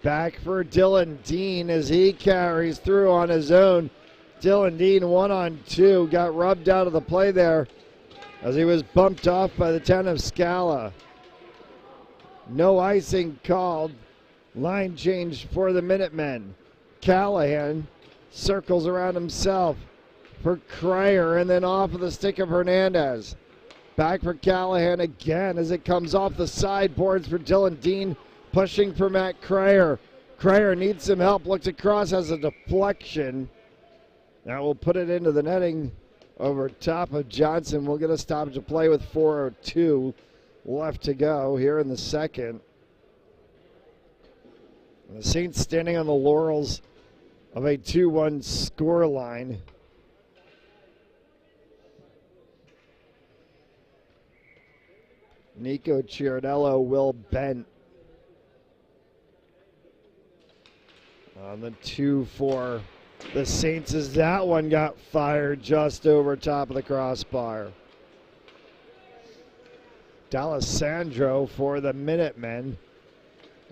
Back for Dylan Dean as he carries through on his own. Dylan Dean 1-on-2, got rubbed out of the play there as he was bumped off by the 10 of Scala. No icing called. Line change for the Minutemen. Callahan circles around himself for Cryer and then off of the stick of Hernandez. Back for Callahan again as it comes off the sideboards for Dylan Dean. Pushing for Matt Cryer. Cryer needs some help. Looks across, has a deflection. That will put it into the netting over top of Johnson. We'll get a stoppage of play with 4:02 left to go here in the second. The Saints standing on the laurels of a 2-1 score line. Nico Ciardello, Will Bent on the 2 for the Saints as that one got fired just over top of the crossbar. D'Alessandro for the Minutemen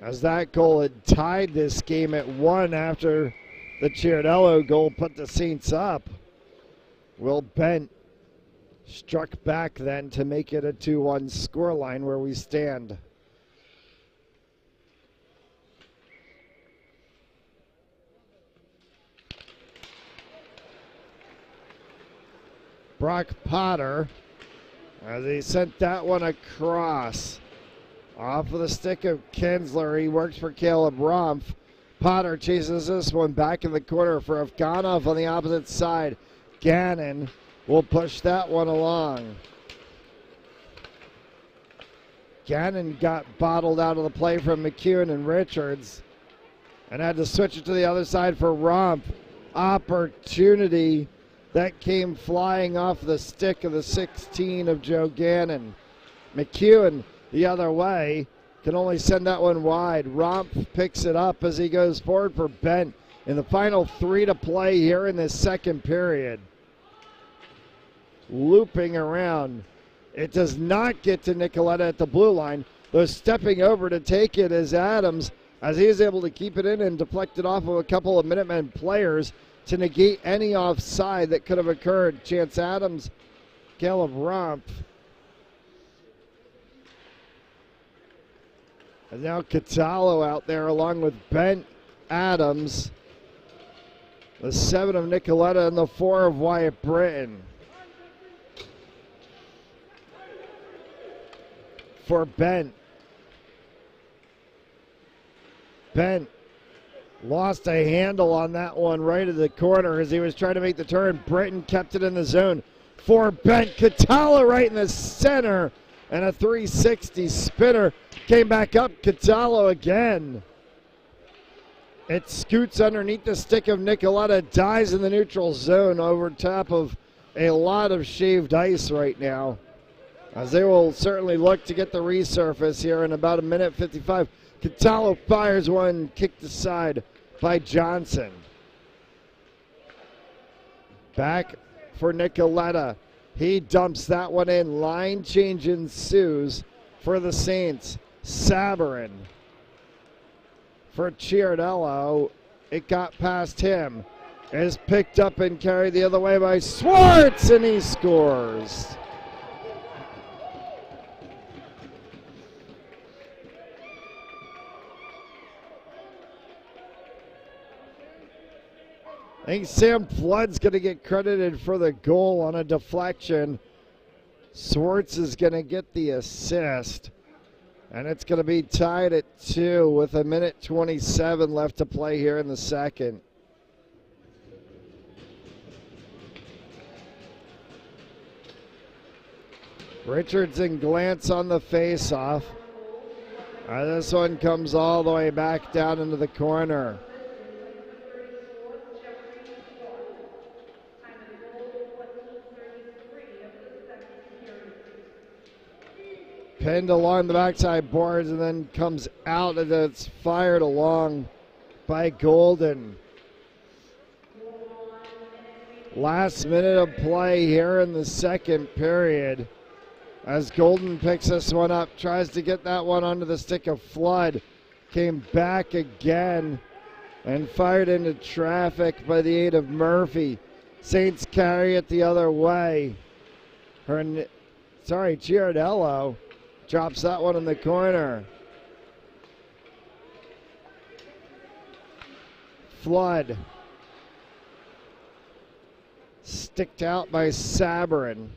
as that goal had tied this game at 1 after the Ciardello goal put the Saints up. Will Bent struck back then to make it a 2-1 scoreline where we stand. Brock Potter as he sent that one across. Off of the stick of Kinsler. He works for Caleb Rumpf. Potter chases this one back in the corner for Afghanov on the opposite side. Gannon will push that one along. Gannon got bottled out of the play from McEwen and Richards and had to switch it to the other side for Rumpf. Opportunity that came flying off the stick of the 16 of Joe Gannon. McEwen the other way can only send that one wide. Rumpf picks it up as he goes forward for Bent in the final 3 to play here in this second period. Looping around. It does not get to Nicoletta at the blue line, though stepping over to take it is Adams as he is able to keep it in and deflect it off of a couple of Minutemen players to negate any offside that could have occurred. Chance Adams, Caleb Rumpf. And now Cataldo out there along with Ben Adams. The 7 of Nicoletta and the 4 of Wyatt Britton. For Bent. Bent lost a handle on that one right at the corner as he was trying to make the turn. Britton kept it in the zone for Bent. Cataldo right in the center. And a 360 spinner. Came back up. Cataldo again. It scoots underneath the stick of Nicoletta. Dies in the neutral zone over top of a lot of shaved ice right now. As they will certainly look to get the resurface here in about a minute 55. Cataldo fires one, kicked aside by Johnson. Back for Nicoletta. He dumps that one in. Line change ensues for the Saints. Sabarin for Ciardello. It got past him. Is picked up and carried the other way by Swartz, and he scores. I think Sam Flood's going to get credited for the goal on a deflection. Swartz is going to get the assist. And it's going to be tied at 2 with a minute 27 left to play here in the second. Richardson glance on the faceoff. This one comes all the way back down into the corner. Pinned along the backside boards and then comes out and it's fired along by Golden. Last minute of play here in the second period as Golden picks this one up, tries to get that one onto the stick of Flood. Came back again and fired into traffic by the aid of Murphy. Saints carry it the other way. Ciardello drops that one in the corner. Flood. Sticked out by Sabarin.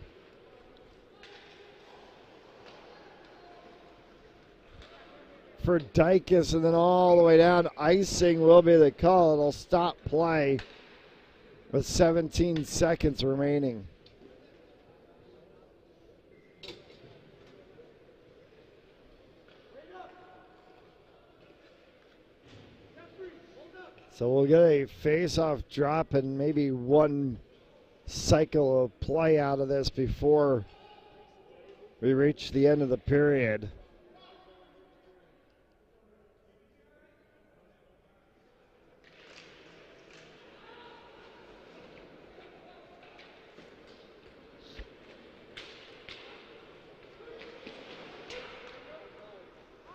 For Dykus, and then all the way down. Icing will be the call. It'll stop play with 17 seconds remaining. So we'll get a face-off drop and maybe one cycle of play out of this before we reach the end of the period.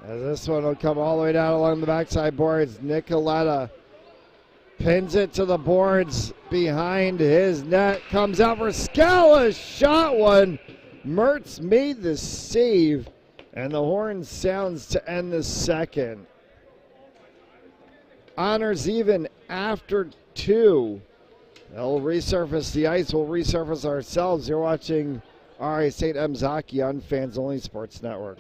As this one will come all the way down along the backside boards. Nicoletta pins it to the boards behind his net. Comes out for Scala. Shot one. Mertz made the save. And the horn sounds to end the second. Honors even after 2. They'll resurface the ice. We'll resurface ourselves. You're watching RA St. M's Hockey on Fans Only Sports Network.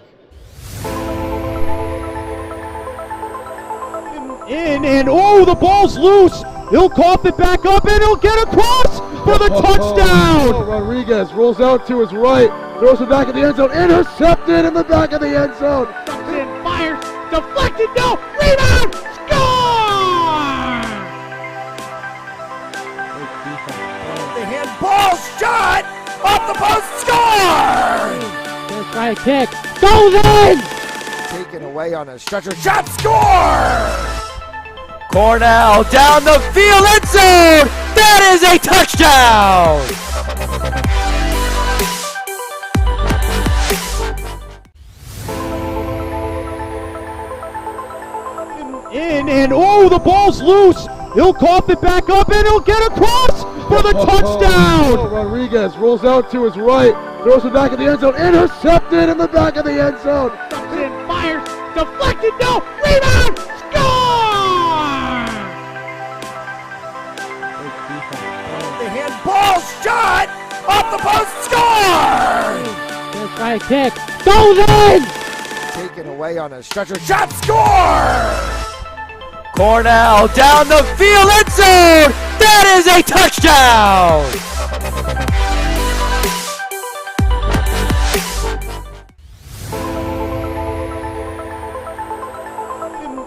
In and the ball's loose. He'll cough it back up and he'll get across for the touchdown. Rodriguez rolls out to his right, throws it back in the end zone, intercepted in the back of the end zone. And fires, deflected, no, rebound, score! The handball shot off the post, score! First try kick, goes in! Taken away on a stretcher, shot, score! Cornell down the field, end zone! That is a touchdown! In and the ball's loose. He'll cough it back up and he'll get across for the touchdown. Rodriguez rolls out to his right, throws it back in the end zone, intercepted in the back of the end zone. And fires, deflected, no, rebound, score! The handball shot off the post, score! First right kick, goes in! Taken away on a stretcher, shot, score! Cornell down the field, end zone! That is a touchdown!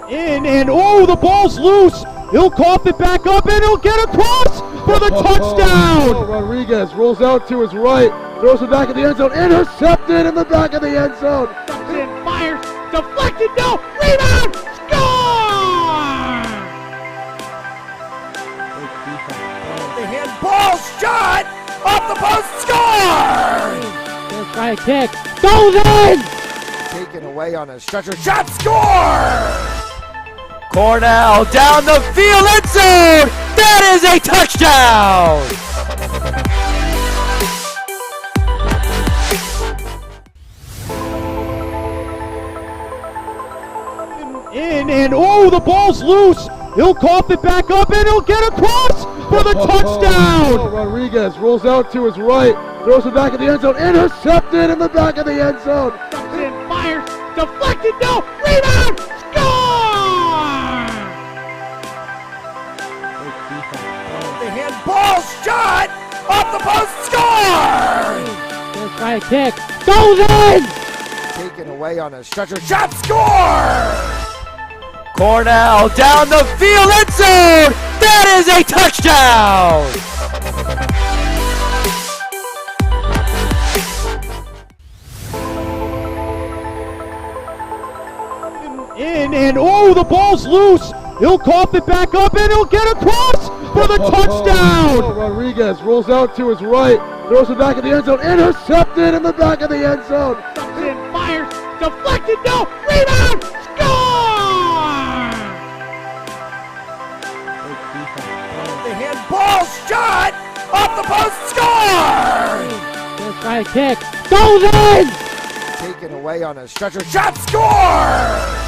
In and oh, the ball's loose. He'll cough it back up and he'll get across for the touchdown. Rodriguez rolls out to his right, throws it back in the end zone, intercepted in the back of the end zone. And fires, deflected, no, rebound, score! The handball shot off the post, score! First right kick, goes in! Taken away on a stretcher, shot, score! Cornell down the field, end zone! That is a touchdown! In and oh, the ball's loose. He'll cough it back up and he'll get across for the touchdown. Rodriguez rolls out to his right, throws it back in the end zone, intercepted in the back of the end zone. And fires, deflected, no, rebound, score! The handball shot off the post, score! First right kick, goes in! Taken away on a stretcher, shot, score! Cornell down the field, end zone! That is a touchdown! In and oh, the ball's loose. He'll cough it back up and he'll get across for the touchdown. Rodriguez rolls out to his right, throws it back in the end zone, intercepted in the back of the end zone. And fires, deflected, no, rebound, score! The handball shot off the post, score! First right kick, goes in! Taken away on a stretcher, shot, score!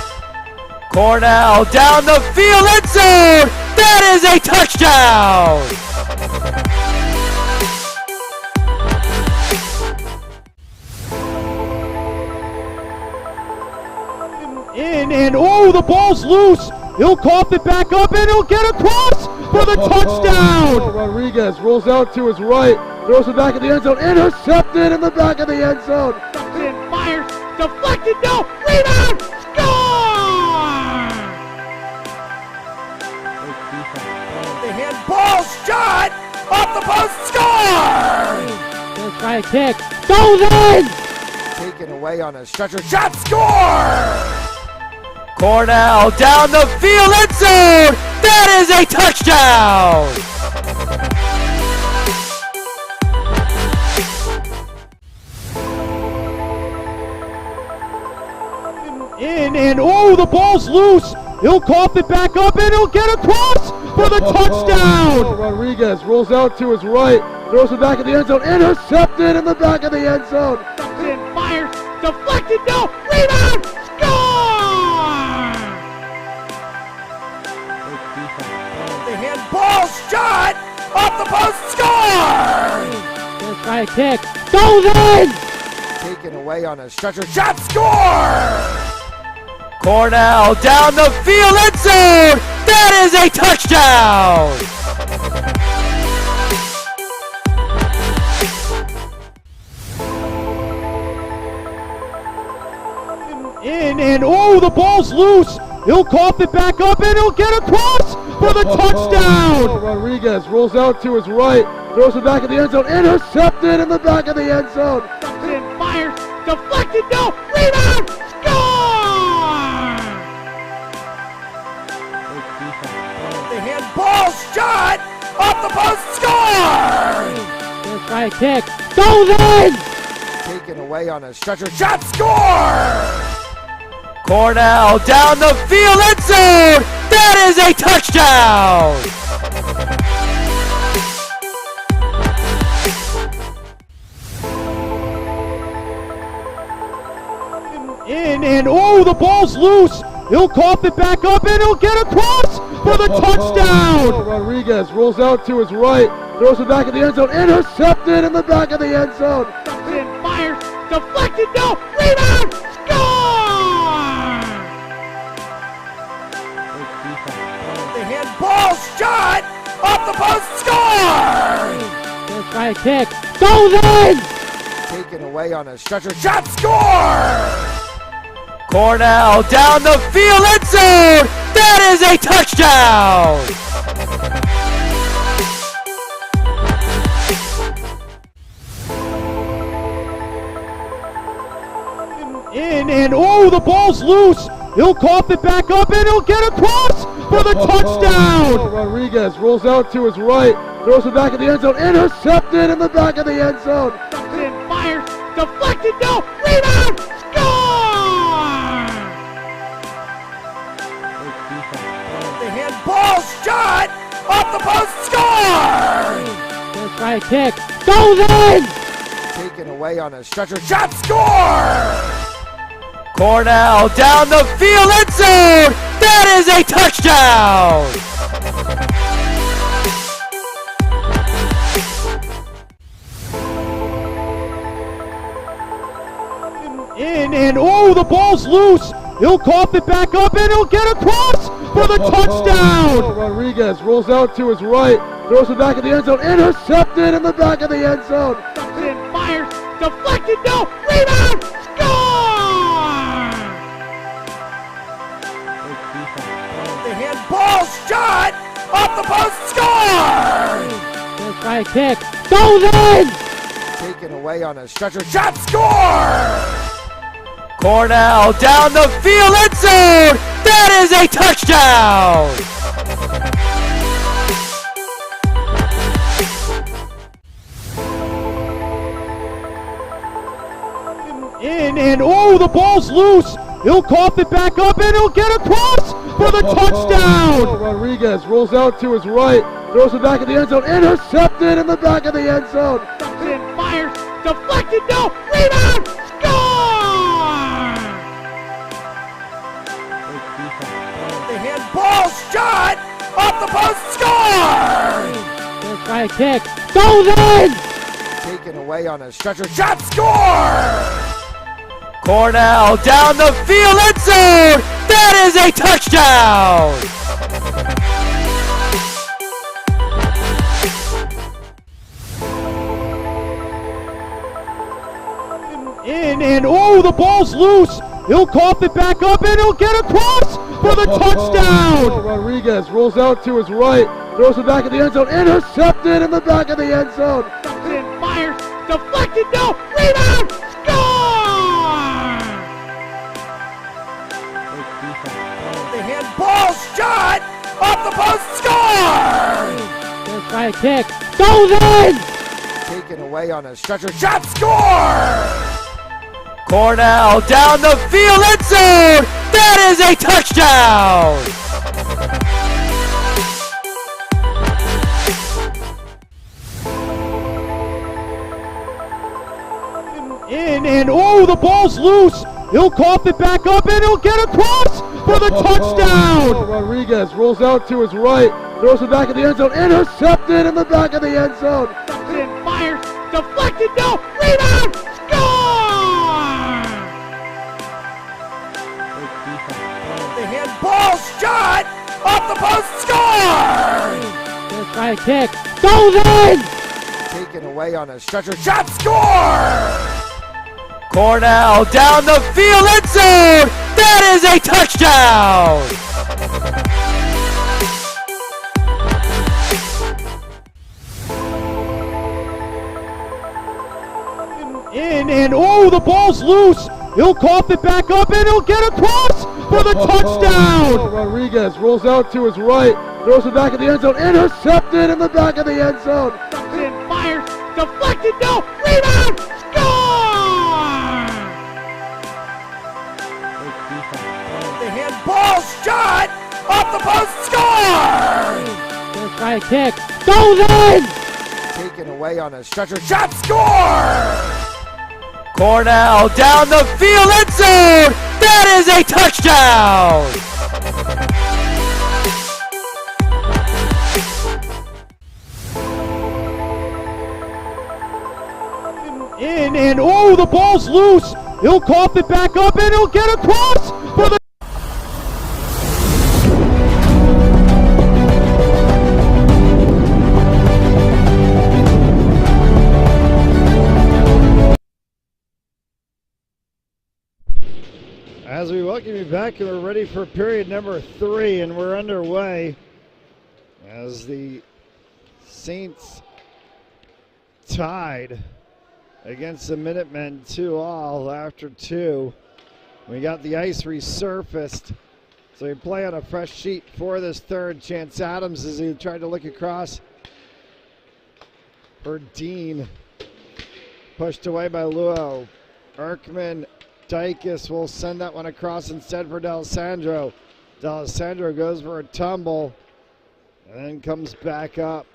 Cornell down the field, end zone! That is a touchdown! In and oh, the ball's loose. He'll cough it back up and he'll get across for the touchdown. Rodriguez rolls out to his right, throws it back in the end zone, intercepted in the back of the end zone. And fires, deflected, no, rebound, score! The handball shot off the post, score! First right kick, goes in! Taken away on a stretcher, shot, score! Cornell down the field, end zone! That is a touchdown! In and oh, the ball's loose. He'll cough it back up and he'll get across for the touchdown. Rodriguez rolls out to his right, throws it back in the end zone, intercepted in the back of the end zone. And fires, deflected, no, rebound, score! The handball shot off the post, score! First right kick, goes in! Taken away on a stretcher, shot, score! Cornell down the field, end zone! That is a touchdown! In and oh, the ball's loose. He'll cough it back up and he'll get across for the touchdown. Rodriguez rolls out to his right, throws it back in the end zone, intercepted in the back of the end zone. And fires, deflected, no, rebound, score! The handball shot off the post, score! First right kick, goes in! Taken away on a stretcher, shot, score! Cornell down the field, end zone! That is a touchdown! In and oh, the ball's loose. He'll cough it back up and he'll get across for the touchdown. Rodriguez rolls out to his right, throws it back in the end zone, intercepted in the back of the end zone. And fires, deflected, no, rebound, score! The handball shot off the post, score! Gonna try a kick, goes in! Taken away on a stretcher, shot, score! Cornell down the field, end zone! That is a touchdown! In and oh, the ball's loose. He'll cough it back up and he'll get across for the touchdown. Rodriguez rolls out to his right, throws it back in the end zone, intercepted in the back of the end zone. And fires, deflected, no, rebound, score! The handball shot off the post, score! Gonna try a kick, goes in! Taken away on a stretcher, shot, score! Cornell down the field, end zone! That is a touchdown! In and oh, the ball's loose. He'll cough it back up and he'll get across for the touchdown. Rodriguez rolls out to his right, throws it back in the end zone, intercepted in the back of the end zone. And fires, deflected, no, rebound, score! The handball shot off the post, score! Gonna try a kick, goes in! Taken away on a stretcher, shot, score! Cornell down the field, end zone! That is a touchdown! In and oh, the ball's loose. He'll cough it back up and he'll get across for the touchdown. Rodriguez rolls out to his right, throws it back in the end zone, intercepted in the back of the end zone. And fires, deflected, no, rebound, score! The handball shot off the post, score! Gonna try a kick, goes in! Taken away on a stretcher, shot, score! Cornell down the field, end zone! That is a touchdown! In and oh, the ball's loose. He'll cough it back up and he'll get across for the touchdown. Rodriguez rolls out to his right, throws it back in the end zone, intercepted in the back of the end zone. And fires, deflected, no, rebound, score! The handball shot off the post, score! Gonna try a kick, goes in! Taken away on a stretcher, shot, score! Cornell down the field, end zone! That is a touchdown! In and oh, the ball's loose. He'll cough it back up and he'll get across for the touchdown. Rodriguez rolls out to his right, throws it back in the end zone, intercepted in the back of the end zone. And fires, deflected, no, rebound, score! The handball shot off the post, score! Gonna try a kick, goes in! Taken away on a stretcher, shot, score! Cornell down the field, end zone! That is a touchdown! In and oh, the ball's loose. He'll cough it back up and he'll get across for the touchdown. Rodriguez rolls out to his right, throws it back in the end zone, intercepted in the back of the end zone. And fires, deflected, no, rebound, score! The handball shot off the post, score! Gonna try a kick, goes in! Taken away on a stretcher, shot, score! Cornell down the field, end zone! That is a touchdown! In, and oh, the ball's loose. He'll cough it back up, and he'll get across for the... As we welcome you back, and we're ready for period number 3, and we're underway as the Saints tied against the Minutemen 2-all after 2. We got the ice resurfaced, so we play on a fresh sheet for this third. Chance Adams as he tried to look across for Dean. Pushed away by Luo. Erkman Dykes will send that one across instead for D'Alessandro. D'Alessandro goes for a tumble and then comes back up.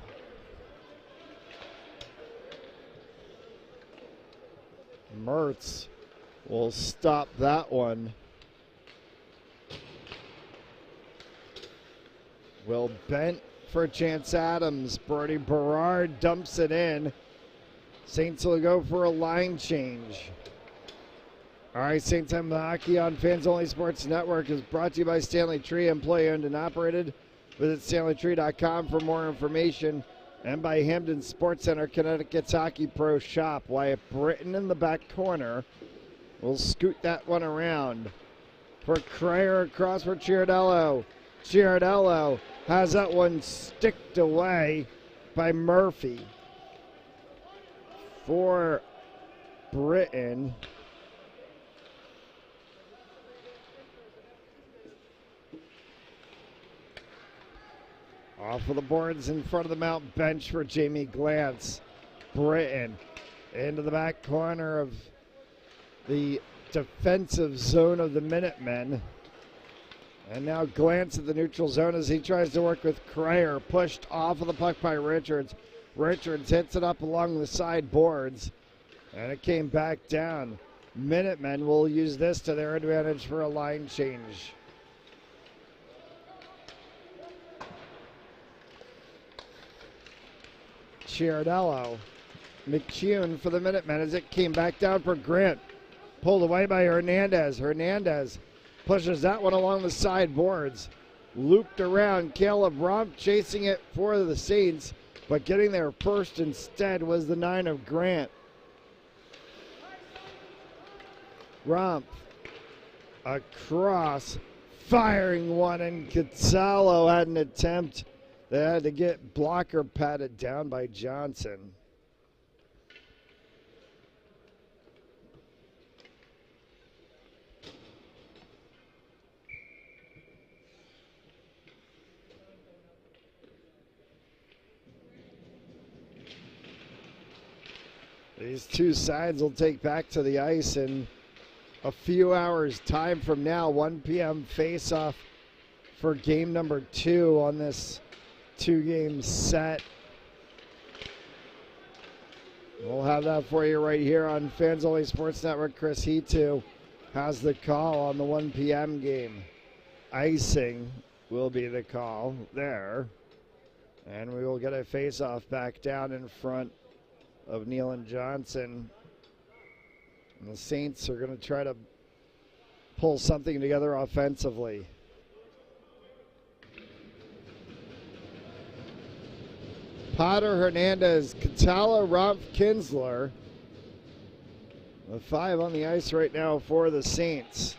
Mertz will stop that one. Will bent for Chance Adams. Brody Berard dumps it in. Saints will go for a line change. All right, Saints Time Hockey on Fans Only Sports Network is brought to you by Stanley Tree, employee owned and operated. Visit StanleyTree.com for more information. And by Hamden Sports Center, Connecticut's Hockey Pro Shop. Wyatt Britton in the back corner will scoot that one around. For Crayer across for Ciardello. Ciardello has that one sticked away by Murphy. For Britton. Off of the boards in front of the Mount bench for Jamie Glantz. Britton into the back corner of the defensive zone of the Minutemen. And now Glantz at the neutral zone as he tries to work with Crayer. Pushed off of the puck by Richards. Richards hits it up along the side boards. And it came back down. Minutemen will use this to their advantage for a line change. Ciardello. McCune for the Minutemen as it came back down for Grant. Pulled away by Hernandez. Hernandez pushes that one along the side boards. Looped around. Caleb Rump chasing it for the Saints, but getting there first instead was the 9 of Grant. Rump across, firing one, and Cazzalo had an attempt. They had to get blocker patted down by Johnson. These two sides will take back to the ice in a few hours' time from now. 1 p.m. face-off for game number 2 on this 2-game set. We'll have that for you right here on Fans Only Sports Network. Chris Hetu has the call on the 1 p.m. game. Icing will be the call there. And we will get a face-off back down in front of Neal and Johnson. And the Saints are going to try to pull something together offensively. Potter, Hernandez, Catala, Rumpf, Kinsler. The 5 on the ice right now for the Saints.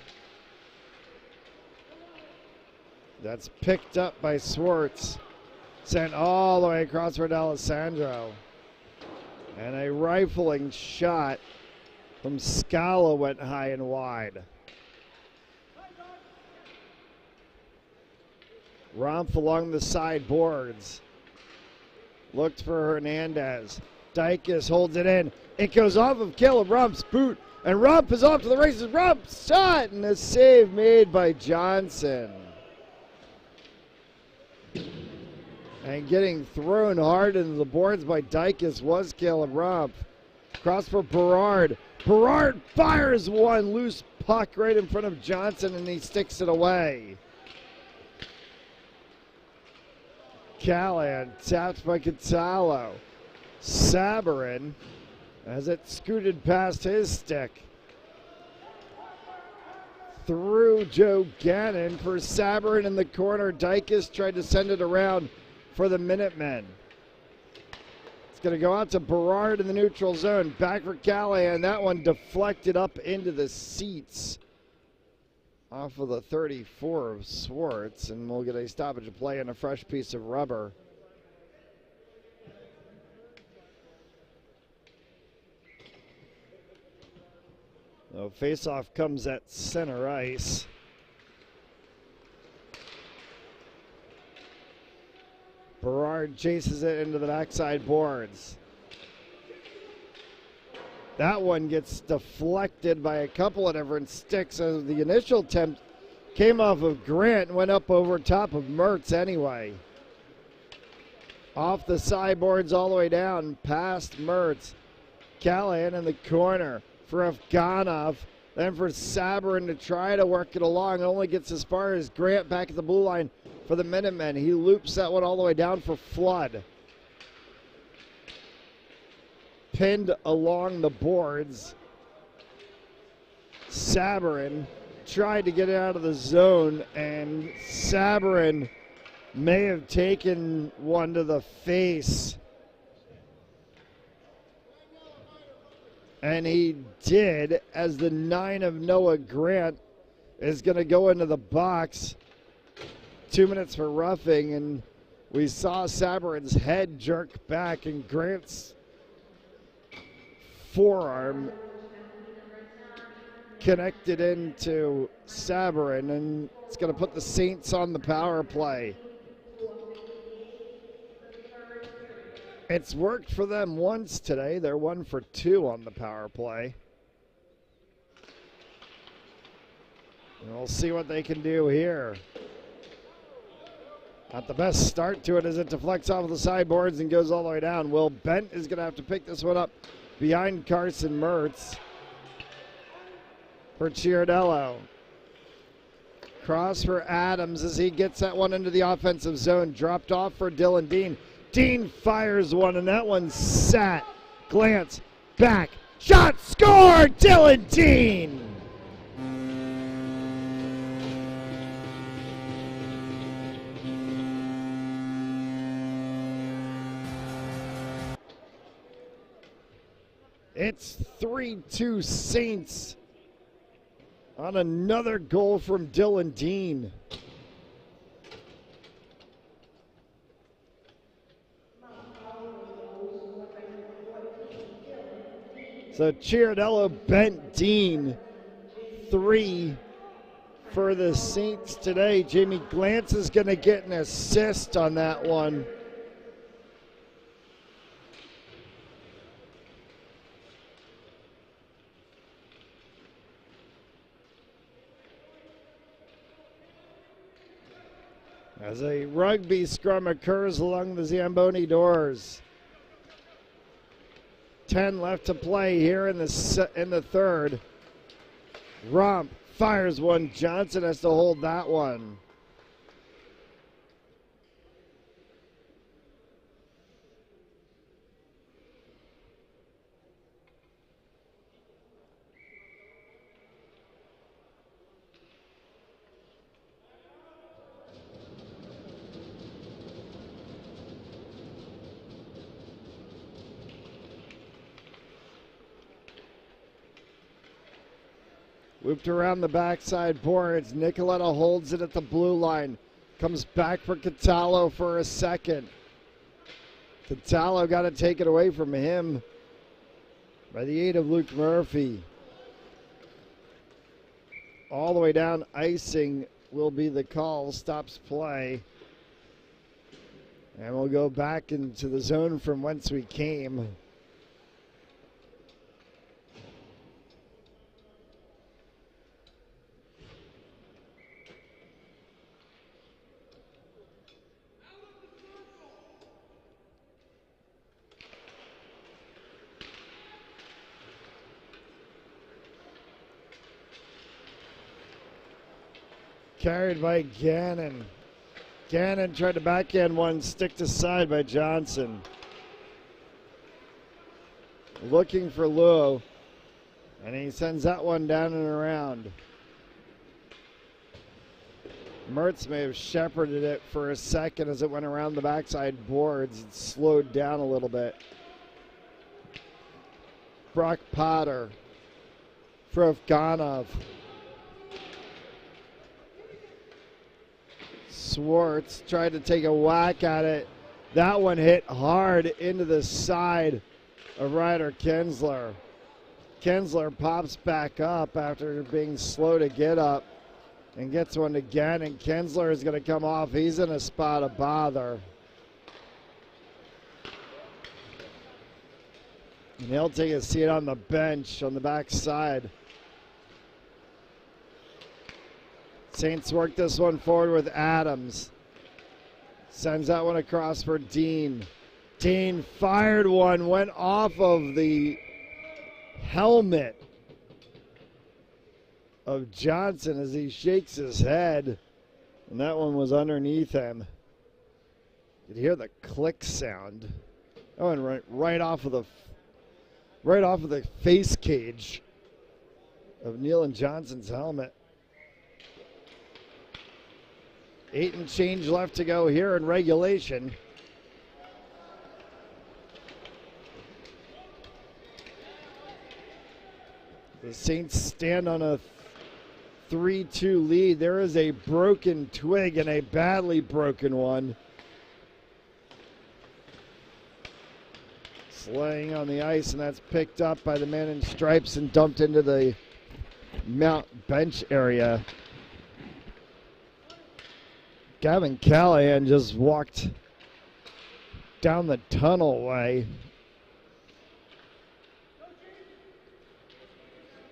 That's picked up by Swartz. Sent all the way across for D'Alessandro. And a rifling shot from Scala went high and wide. Rumpf along the side boards. Looked for Hernandez. Dykes holds it in. It goes off of Caleb Rumpf's boot. And Rumpf is off to the races. Rumpf shot, and a save made by Johnson. And getting thrown hard into the boards by Dykes was Caleb Rumpf. Cross for Berard. Berard fires one. Loose puck right in front of Johnson, and he sticks it away. Callahan tapped by Catallo. Sabarin as it scooted past his stick. Through Joe Gannon for Sabarin in the corner. Dykus tried to send it around for the Minutemen. It's going to go out to Berard in the neutral zone. Back for Callahan. That one deflected up into the seats off of the 34 of Swartz, and we'll get a stoppage of play and a fresh piece of rubber. So face-off comes at center ice. Berard chases it into the backside boards. That one gets deflected by a couple of different sticks as the initial attempt came off of Grant and went up over top of Mertz anyway. Off the sideboards all the way down past Mertz. Callahan in the corner for Afganov, then for Sabarin to try to work it along. It only gets as far as Grant back at the blue line for the Minutemen. He loops that one all the way down for Flood. Pinned along the boards. Sabarin tried to get it out of the zone, and Sabarin may have taken one to the face. And he did, as the 9 of Noah Grant is going to go into the box. 2 minutes for roughing, and we saw Sabarin's head jerk back, and Grant's forearm connected into Sabarin, and it's going to put the Saints on the power play. It's worked for them once today. They're 1 for 2 on the power play. And we'll see what they can do here. Not the best start to it as it deflects off of the sideboards and goes all the way down. Will Bent is going to have to pick this one up behind Carson Mertz for Chiardello. Cross for Adams as he gets that one into the offensive zone. Dropped off for Dylan Dean. Dean fires one, and that one sat. Glance, back, shot, score! Dylan Dean! It's 3-2 Saints on another goal from Dylan Dean. So Chiardello bent Dean 3 for the Saints today. Jamie Glantz is going to get an assist on that one. As a rugby scrum occurs along the Zamboni doors. 10 left to play here in the third. Romp fires one. Johnson has to hold that one. Looped around the backside boards. Nicoletta holds it at the blue line. Comes back for Catallo for a second. Catallo got to take it away from him by the aid of Luke Murphy. All the way down, icing will be the call. Stops play. And we'll go back into the zone from whence we came. carried by Gannon. Gannon tried to backhand one, stick to side by Johnson. Looking for Luo, and he sends that one down and around. Mertz may have shepherded it for a second as it went around the backside boards and slowed down a little bit. Brock Potter, Frofganov. Swartz tried to take a whack at it. That one hit hard into the side of Ryder Kinsler. Kinsler pops back up after being slow to get up and gets one again, and Kinsler is going to come off. He's in a spot of bother. And he'll take a seat on the bench on the backside. Saints work this one forward with Adams. Sends that one across for Dean. Dean fired one, went off of the helmet of Johnson as he shakes his head. And that one was underneath him. You could hear the click sound. That went right off of the face cage of Nealon Johnson's helmet. 8 and change left to go here in regulation. The Saints stand on a 3-2 lead. There is a broken twig and a badly broken one. It's laying on the ice, and that's picked up by the man in stripes and dumped into the mount bench area. Gavin Callahan just walked down the tunnel way.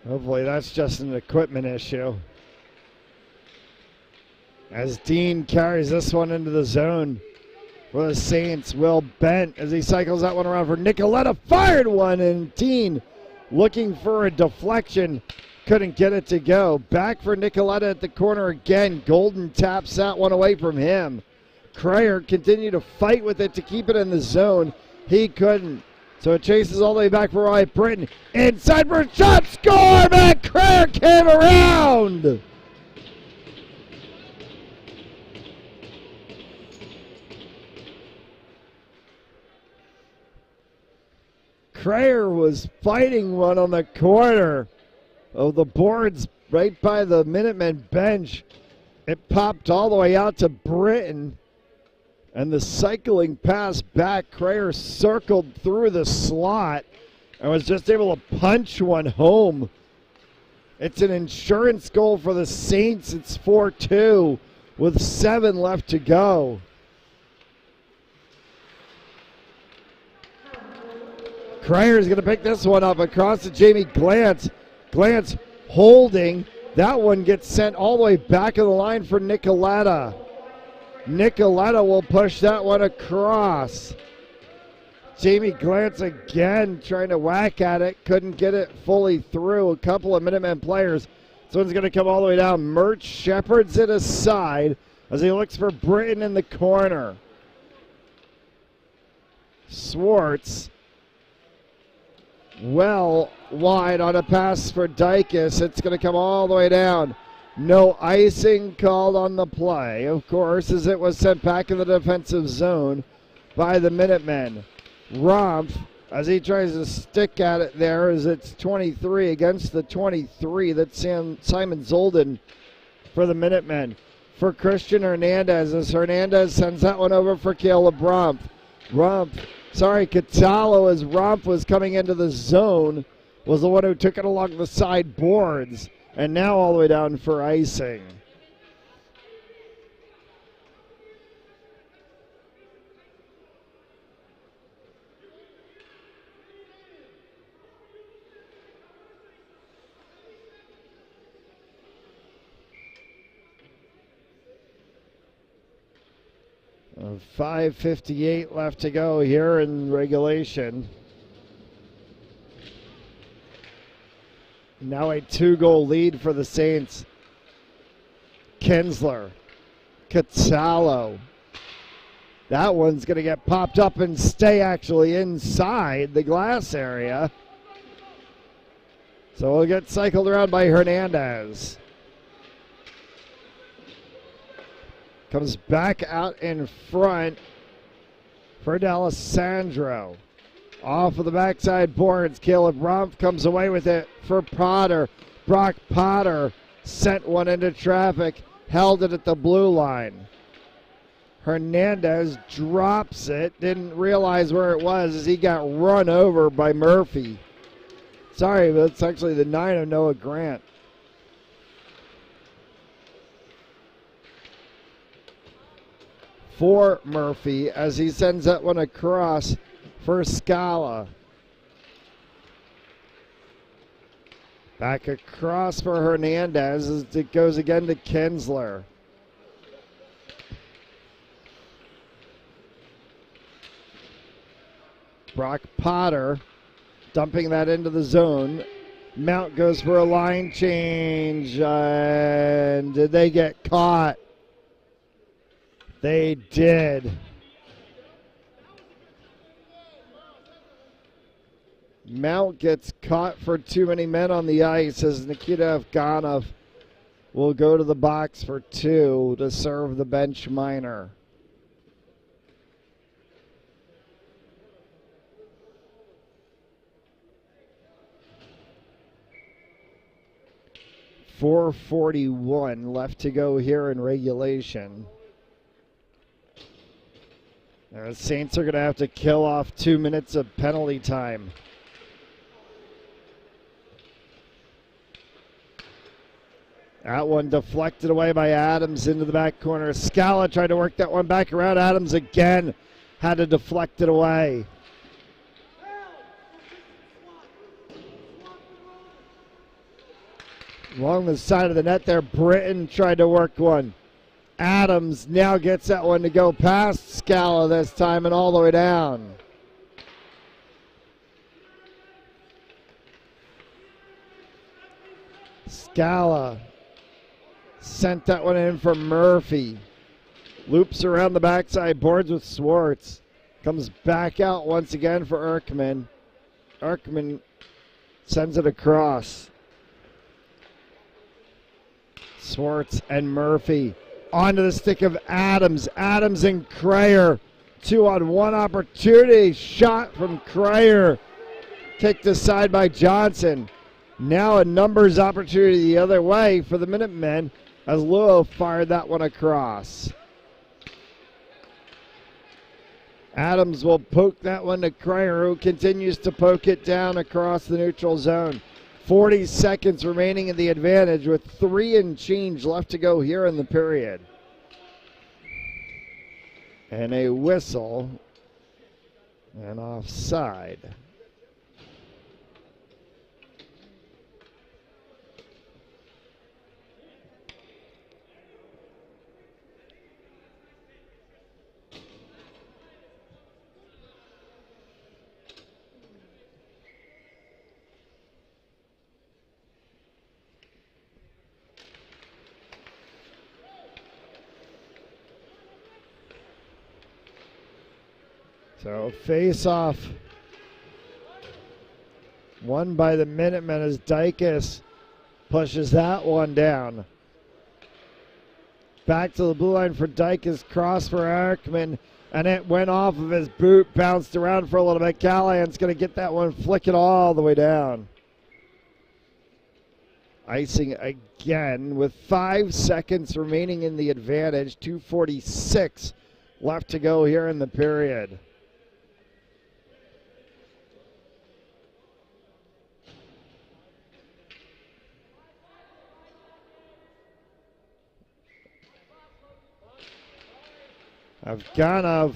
Hopefully that's just an equipment issue. As Dean carries this one into the zone for the Saints. Will Bent as he cycles that one around for Nicoletta. Fired one, and Dean looking for a deflection. Couldn't get it to go. Back for Nicoletta at the corner again. Golden taps that one away from him. Crayer continued to fight with it to keep it in the zone. He couldn't. So it chases all the way back for Wyatt Britton. Inside for a shot. Score! Matt Crayer came around. Crayer was fighting one on the corner of the boards right by the Minutemen bench. It popped all the way out to Britton. And the cycling pass back, Crayer circled through the slot and was just able to punch one home. It's an insurance goal for the Saints. It's 4-2 with 7 left to go. Crayer's going to pick this one up across to Jamie Glantz. Glantz holding. That one gets sent all the way back of the line for Nicoletta. Nicoletta will push that one across. Jamie Glantz again trying to whack at it. Couldn't get it fully through. A couple of Minutemen players. This one's going to come all the way down. Mert shepherds it aside as he looks for Britton in the corner. Swartz well wide on a pass for Dykes. It's going to come all the way down. No icing called on the play, of course, as it was sent back in the defensive zone by the Minutemen. Rumpf, as he tries to stick at it there, as it's 23 against the 23. That's Simon Zolden for the Minutemen. For Christian Hernandez, as Hernandez sends that one over for Caleb Rumpf. Catalo, as Rumpf was coming into the zone, was the one who took it along the side boards. And now all the way down for icing. Uh, 5:58 left to go here in regulation. Now a 2-goal lead for the Saints. Kinsler. Catallo. That one's going to get popped up and stay actually inside the glass area. So we'll get cycled around by Hernandez. Comes back out in front for D'Alessandro. Off of the backside boards, Caleb Rumpf comes away with it for Potter. Brock Potter sent one into traffic, held it at the blue line. Hernandez drops it, didn't realize where it was as he got run over by Murphy. Sorry, but it's actually the 9 of Noah Grant. For Murphy as he sends that one across for Scala. Back across for Hernandez as it goes again to Kinsler. Brock Potter dumping that into the zone. Mount goes for a line change. And did they get caught? They did. Mount gets caught for too many men on the ice as Nikita Afganov will go to the box for 2 to serve the bench minor. .441 left to go here in regulation. The Saints are going to have to kill off 2 minutes of penalty time. That one deflected away by Adams into the back corner. Scala tried to work that one back around. Adams again had to deflect it away. Along the side of the net there, Britton tried to work one. Adams now gets that one to go past Scala this time and all the way down. Scala sent that one in for Murphy. Loops around the backside boards with Swartz. Comes back out once again for Erkman. Erkman sends it across. Swartz and Murphy onto the stick of Adams. Adams and Krayer. 2-on-1 opportunity. Shot from Krayer. Kicked aside by Johnson. Now a numbers opportunity the other way for the Minutemen as Luo fired that one across. Adams will poke that one to Krayer, who continues to poke it down across the neutral zone. 40 seconds remaining in the advantage with 3 and change left to go here in the period. And a whistle and offside. So face off won by the Minutemen as Dykus pushes that one down. Back to the blue line for Dykus, cross for Erkman, and it went off of his boot, bounced around for a little bit. Callahan's going to get that one, flick it all the way down. Icing again with 5 seconds remaining in the advantage, 2:46 left to go here in the period. Afganov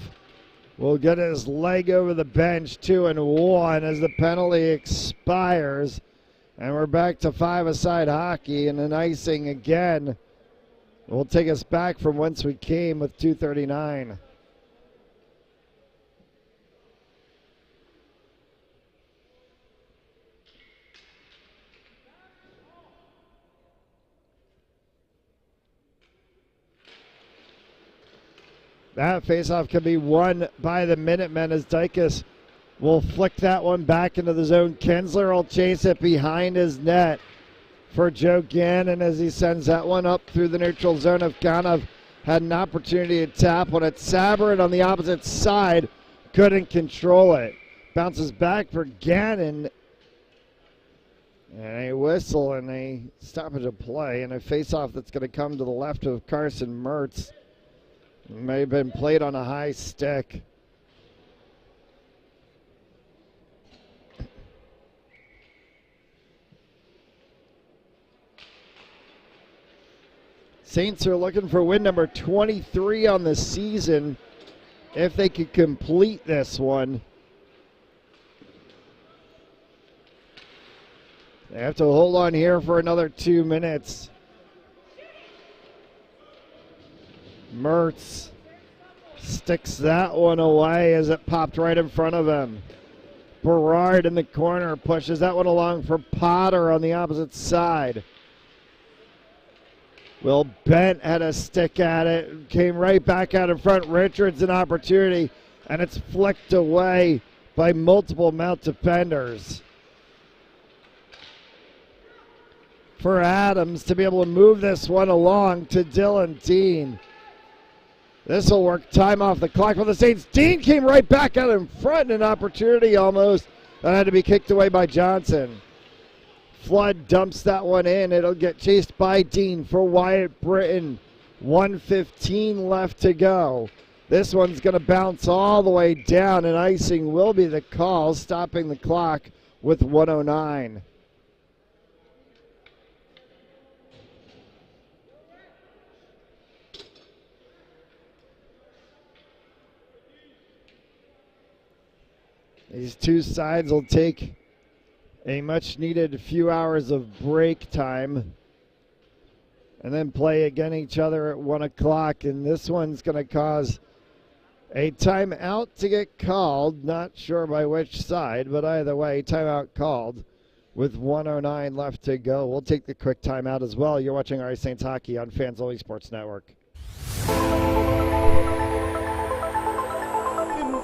will get his leg over the bench, 2-1 as the penalty expires. And we're back to 5-a-side hockey, and an icing again will take us back from whence we came with 2:39. That faceoff can be won by the Minutemen as Dykus will flick that one back into the zone. Kinsler will chase it behind his net for Joe Gannon as he sends that one up through the neutral zone. Afghanov had an opportunity to tap when it's Sabarin on the opposite side. Couldn't control it. Bounces back for Gannon. And a whistle and a stoppage of play and a faceoff that's going to come to the left of Carson Mertz. May have been played on a high stick. Saints are looking for win number 23 on the season if they could complete this one. They have to hold on here for another 2 minutes. Mertz sticks that one away as it popped right in front of him. Berard in the corner pushes that one along for Potter on the opposite side. Will Bent had a stick at it, came right back out in front. Richards an opportunity, and it's flicked away by multiple Mount defenders. For Adams to be able to move this one along to Dylan Dean. This will work time off the clock for the Saints. Dean came right back out in front, an opportunity almost that had to be kicked away by Johnson. Flood dumps that one in. It'll get chased by Dean for Wyatt Britton. 1:15 left to go. This one's going to bounce all the way down, and icing will be the call, stopping the clock with 1:09. These two sides will take a much-needed few hours of break time and then play again each other at 1 o'clock. And this one's going to cause a timeout to get called. Not sure by which side, but either way, timeout called with 1:09 left to go. We'll take the quick timeout as well. You're watching RA Saints Hockey on Fans Only Sports Network.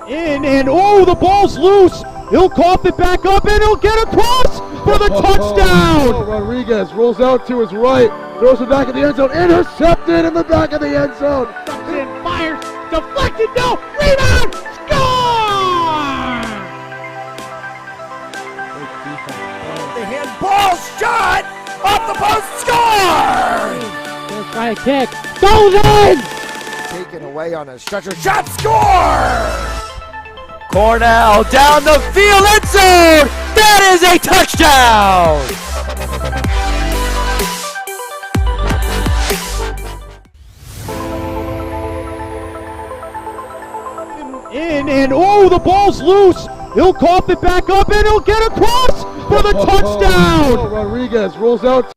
In and oh, the ball's loose. He'll cough it back up and he'll get across for the touchdown. Rodriguez rolls out to his right, throws it back in the end zone, intercepted in the back of the end zone. Comes in, fires, deflected, no, rebound, score! The handball shot off the post, score! First try kick, goes in! Taken away on a stretcher, shot, score! Cornell down the field, end zone! That is a touchdown! In and oh, the ball's loose. He'll cough it back up and he'll get across for the touchdown. Rodriguez rolls out.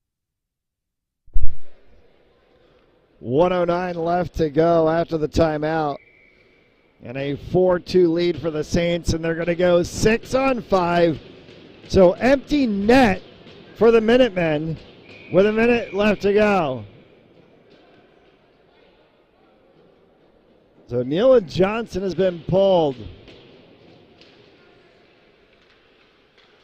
1:09 left to go after the timeout. And a 4-2 lead for the Saints, and they're going to go 6-on-5. So empty net for the Minutemen with a minute left to go. So Neil Johnson has been pulled.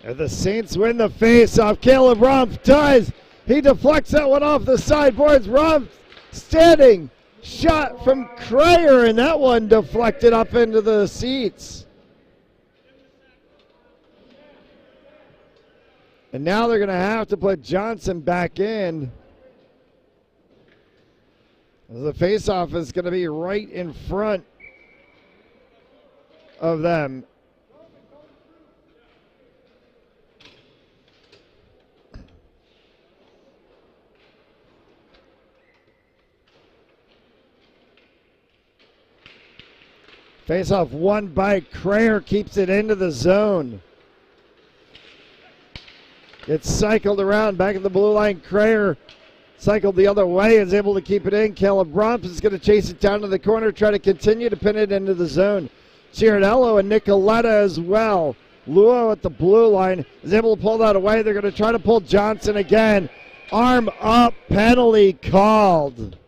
And the Saints win the face-off. Caleb Rumpf does. He deflects that one off the sideboards. Rumpf standing. Shot from Crayer, and that one deflected up into the seats. And now they're going to have to put Johnson back in. The faceoff is going to be right in front of them. Face-off won by Crayer, keeps it into the zone. It's cycled around back at the blue line. Crayer cycled the other way, is able to keep it in. Caleb Rumpf is going to chase it down to the corner, try to continue to pin it into the zone. Ciardello and Nicoletta as well. Luo at the blue line is able to pull that away. They're going to try to pull Johnson again. Arm up, penalty called.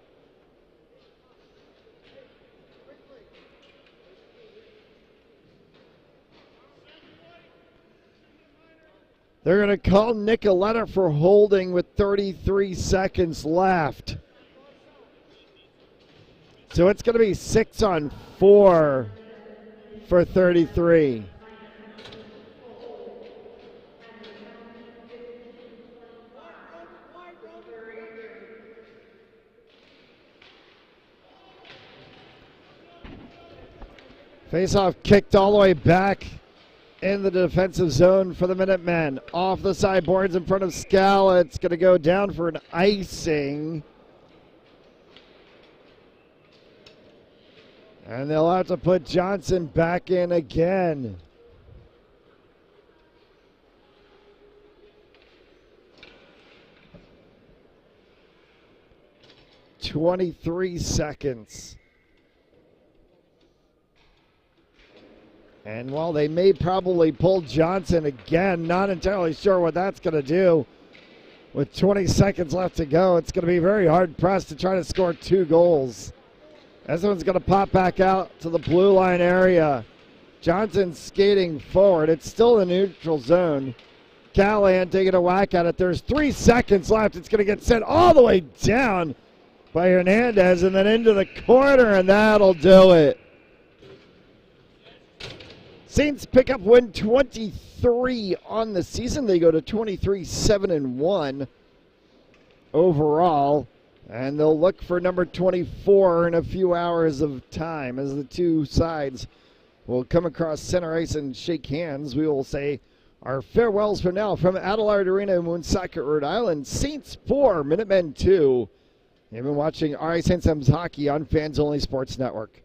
They're going to call Nicoletta for holding with 33 seconds left. So it's going to be 6-on-4 for 33. Face-off kicked all the way back in the defensive zone for the Minutemen. Off the sideboards in front of Scala. It's going to go down for an icing. And they'll have to put Johnson back in again. "23 seconds. And while they may probably pull Johnson again, not entirely sure what that's going to do. With 20 seconds left to go, it's going to be very hard pressed to try to score 2 goals. This one's going to pop back out to the blue line area. Johnson skating forward. It's still in the neutral zone. Callahan taking a whack at it. There's 3 seconds left. It's going to get sent all the way down by Hernandez and then into the corner, and that'll do it. Saints pick up win 23 on the season. They go to 23-7-1 overall. And they'll look for number 24 in a few hours of time as the two sides will come across center ice and shake hands. We will say our farewells for now from Adelard Arena in Woonsocket, Rhode Island. Saints 4, Minutemen 2. You've been watching RI Saints M's hockey on Fans Only Sports Network.